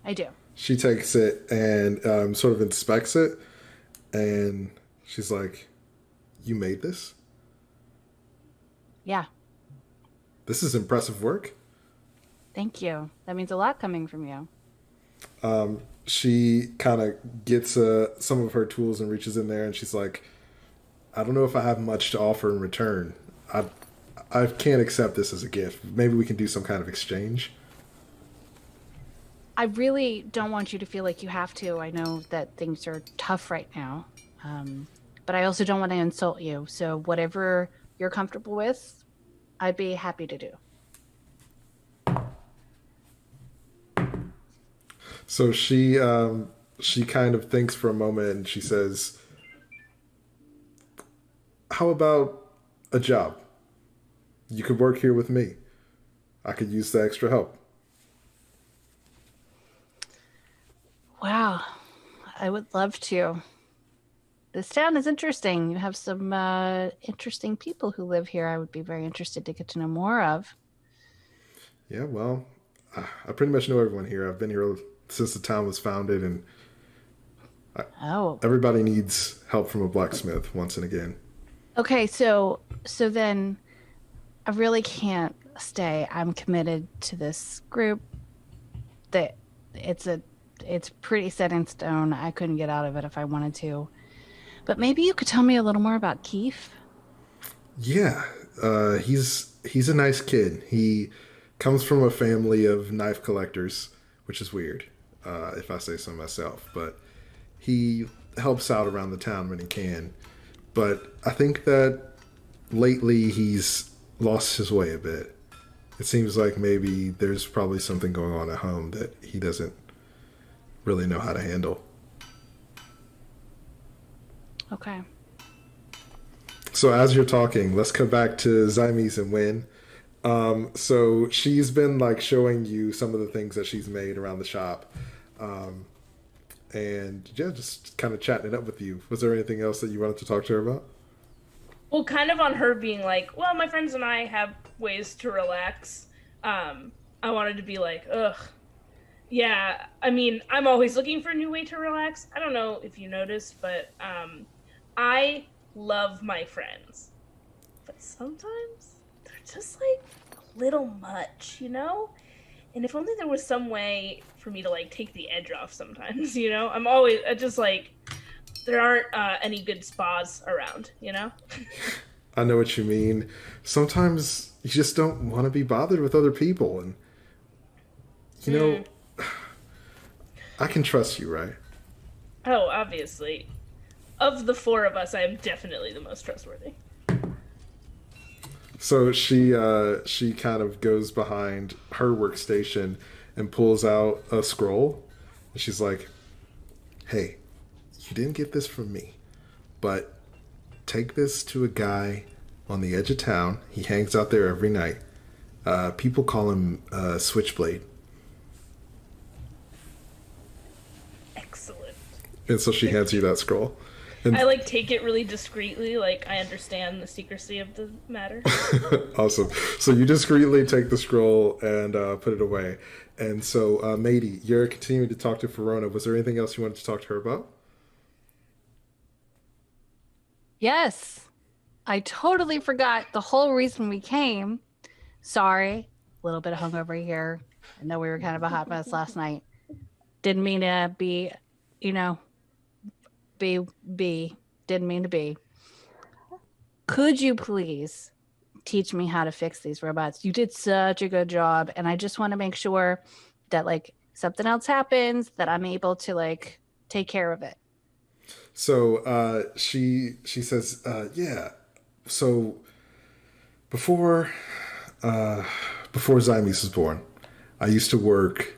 I do. She takes it and sort of inspects it, and she's like, "You made this? Yeah. This is impressive work." Thank you. That means a lot coming from you. She kind of gets some of her tools and reaches in there, and she's like, "I don't know if I have much to offer in return. I can't accept this as a gift. Maybe we can do some kind of exchange." I really don't want you to feel like you have to. I know that things are tough right now, but I also don't want to insult you. So whatever you're comfortable with, I'd be happy to do. So she kind of thinks for a moment, and she says, "How about a job? You could work here with me. I could use the extra help." Wow. I would love to. This town is interesting. You have some interesting people who live here I would be very interested to get to know more of. Yeah, well, I pretty much know everyone here. I've been here since the town was founded, and everybody needs help from a blacksmith once and again. Okay, so then I really can't stay. I'm committed to this group. That it's pretty set in stone. I couldn't get out of it if I wanted to. But maybe you could tell me a little more about Keith. Yeah, he's a nice kid. He comes from a family of knife collectors, which is weird, if I say so myself. But he helps out around the town when he can. But I think that lately he's lost his way a bit. It seems like maybe there's probably something going on at home that he doesn't really know how to handle. Okay. So as you're talking, let's come back to Zymes and Win. So she's been like showing you some of the things that she's made around the shop. And yeah, just kind of chatting it up with you. Was there anything else that you wanted to talk to her about? Well, kind of on her being like, well, my friends and I have ways to relax. I wanted to be like, ugh. Yeah, I mean, I'm always looking for a new way to relax. I don't know if you noticed, but I love my friends. But sometimes they're just like a little much, you know? And if only there was some way for me to like take the edge off sometimes, you know? I just like, there aren't any good spas around, you know? I know what you mean. Sometimes you just don't want to be bothered with other people. And, you know, I can trust you, right? Oh, obviously. Of the 4 of us, I am definitely the most trustworthy. So she kind of goes behind her workstation and pulls out a scroll. And she's like, "Hey, you didn't get this from me, but take this to a guy on the edge of town. He hangs out there every night. People call him Switchblade." Excellent. And so she hands you that scroll. And I like take it really discreetly, like I understand the secrecy of the matter. Awesome. So you discreetly take the scroll and put it away. And so, Matey, you're continuing to talk to Verona. Was there anything else you wanted to talk to her about? Yes. I totally forgot the whole reason we came. Sorry. A little bit of hungover here. I know we were kind of a hot mess last night. Didn't mean to be, didn't mean to be. Could you please teach me how to fix these robots? You did such a good job, and I just want to make sure that like something else happens, that I'm able to like take care of it. So she says, yeah. So before Zymes was born, I used to work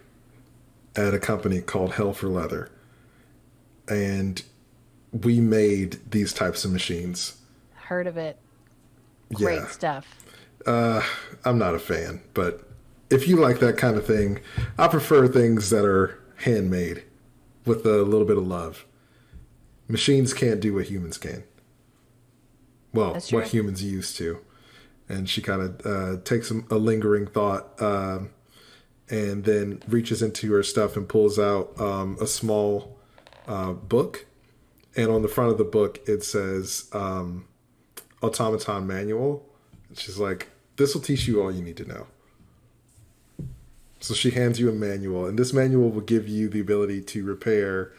at a company called Hell for Leather, and we made these types of machines. Heard of it. Great stuff. I'm not a fan, but if you like that kind of thing, I prefer things that are handmade with a little bit of love. Machines can't do what humans can. Well, That's true. what humans used to. And she kind of takes a lingering thought and then reaches into her stuff and pulls out a small book. And on the front of the book, it says Automaton Manual. And she's like, this will teach you all you need to know. So she hands you a manual, and this manual will give you the ability to repair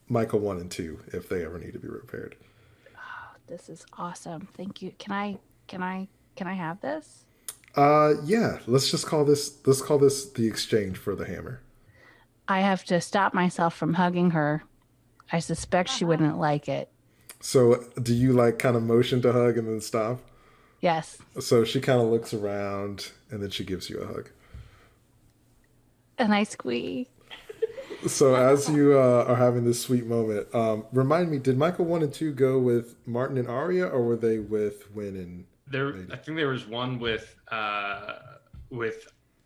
Michael 1 and 2 if they ever need to be repaired. This is awesome. Thank you. Can I have this? Yeah, let's call this the exchange for the hammer. I have to stop myself from hugging her. I suspect she wouldn't like it. So do you like kind of motion to hug and then stop? Yes. So she kind of looks around and then she gives you a hug. And I squeak. So as you are having this sweet moment, remind me, did Michael 1 and 2 go with Martin and Aria, or were they with Win and I think there was one with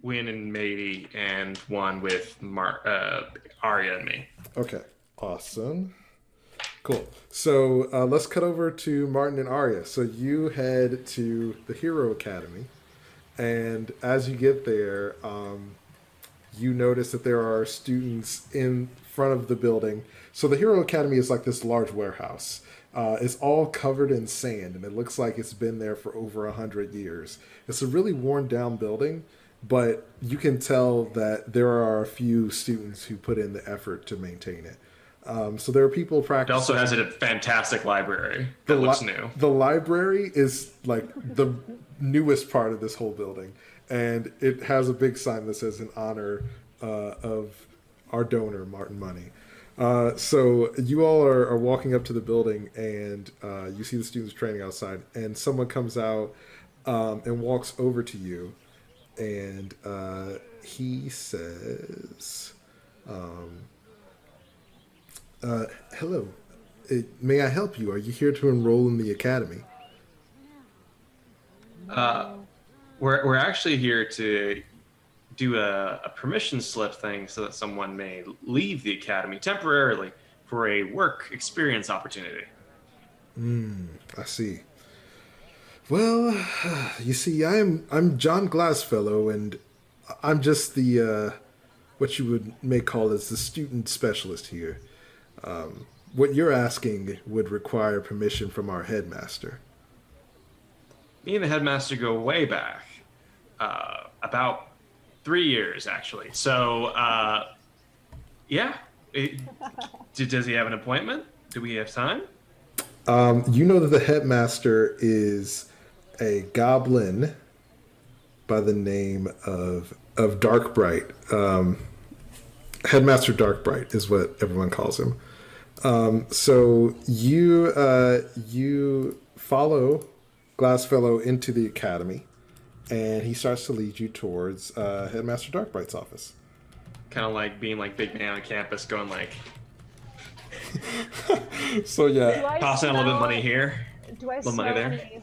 Win and Mady, and one with Aria and me. Okay, awesome. Cool. So let's cut over to Martin and Aria. So you head to the Hero Academy, and as you get there, you notice that there are students in front of the building. So the Hero Academy is like this large warehouse. It's all covered in sand, and it looks like it's been there for over 100 years. It's a really worn down building, but you can tell that there are a few students who put in the effort to maintain it. So there are people practicing. It also has a fantastic library that looks new. The library is like the newest part of this whole building, and it has a big sign that says in honor of our donor, Martin Money. So you all are walking up to the building, and you see the students training outside, and someone comes out and walks over to you, and he says, hello, may I help you? Are you here to enroll in the academy? We're actually here to do a permission slip thing so that someone may leave the academy temporarily for a work experience opportunity. I see. Well, you see, I'm John Glassfellow, and I'm just the what you may call as the student specialist here. What you're asking would require permission from our headmaster. Me and the headmaster go way back, about 3 years actually. So, yeah. Does he have an appointment? Do we have time? You know that the headmaster is a goblin by the name of Darkbright. Headmaster Darkbright is what everyone calls him. So you follow Glassfellow into the academy, and he starts to lead you towards Headmaster Darkbright's office. Kind of like being like big man on campus, going like, so yeah, tossing a little bit of money here. Do I Little smell money there. any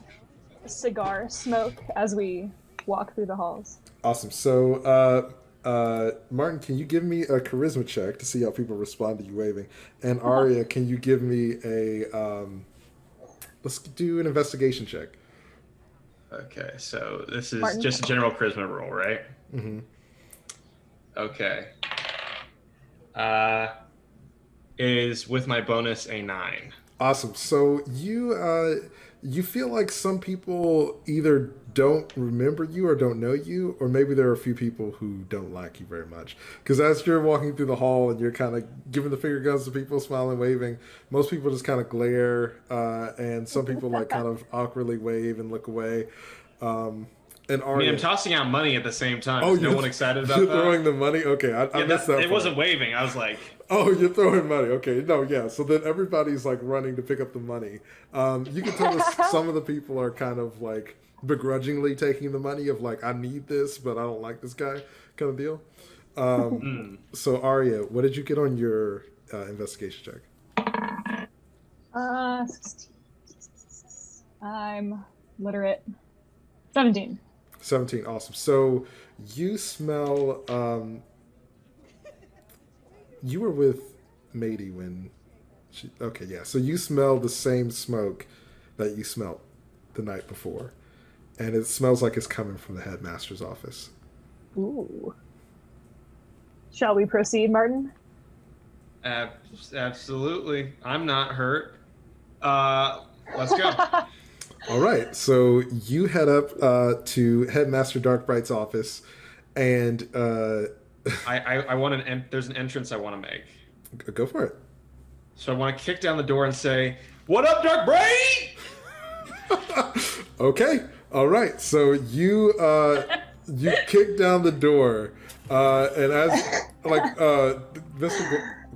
cigar smoke as we walk through the halls? awesome. So Martin, can you give me a charisma check to see how people respond to you waving? And Aria, can you give me a let's do an investigation check. Okay, so this is Martin? just a general charisma roll, right? Mm-hmm. Okay. Is with my bonus a 9. Awesome. So you feel like some people either don't remember you or don't know you, or maybe there are a few people who don't like you very much. Because as you're walking through the hall and you're kind of giving the finger guns to people, smiling, waving, most people just kind of glare, and some people like kind of awkwardly wave and look away. And Aria, I mean, I'm tossing out money at the same time. oh, Is no one excited about you're that? throwing the money? Okay, I missed that It part. wasn't waving. I was like, Oh, you're throwing money. Okay, no, yeah. So then everybody's like running to pick up the money. You can tell that some of the people are kind of like begrudgingly taking the money of like, I need this, but I don't like this guy kind of deal. So Aria, what did you get on your investigation check? 16. I'm literate. 17. 17, awesome. So you smell, you were with Mady when she, okay, yeah. So you smell the same smoke that you smelled the night before. And it smells like it's coming from the headmaster's office. Ooh. Shall we proceed, Martin? Absolutely. I'm not hurt. Let's go. All right, so you head up to Headmaster Darkbright's office, and I want there's an entrance I want to make. Go for it. So I want to kick down the door and say, "What up, Darkbright?" Okay, all right. So you you kick down the door, and as like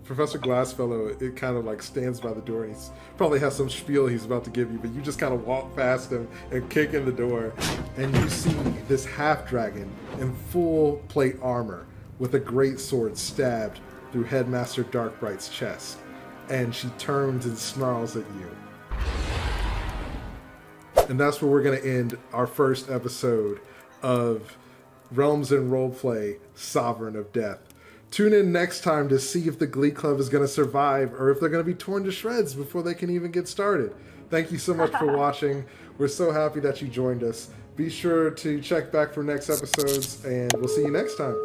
Professor Glassfellow, it kind of like stands by the door, and he's probably has some spiel he's about to give you, but you just kind of walk past him and kick in the door, and you see this half dragon in full plate armor with a great sword stabbed through Headmaster Darkbright's chest, and she turns and snarls at you. And that's where we're going to end our first episode of Realms and Roleplay Sovereign of Death. Tune in next time to see if the Glee Club is going to survive or if they're going to be torn to shreds before they can even get started. Thank you so much for watching. We're so happy that you joined us. Be sure to check back for next episodes, and we'll see you next time.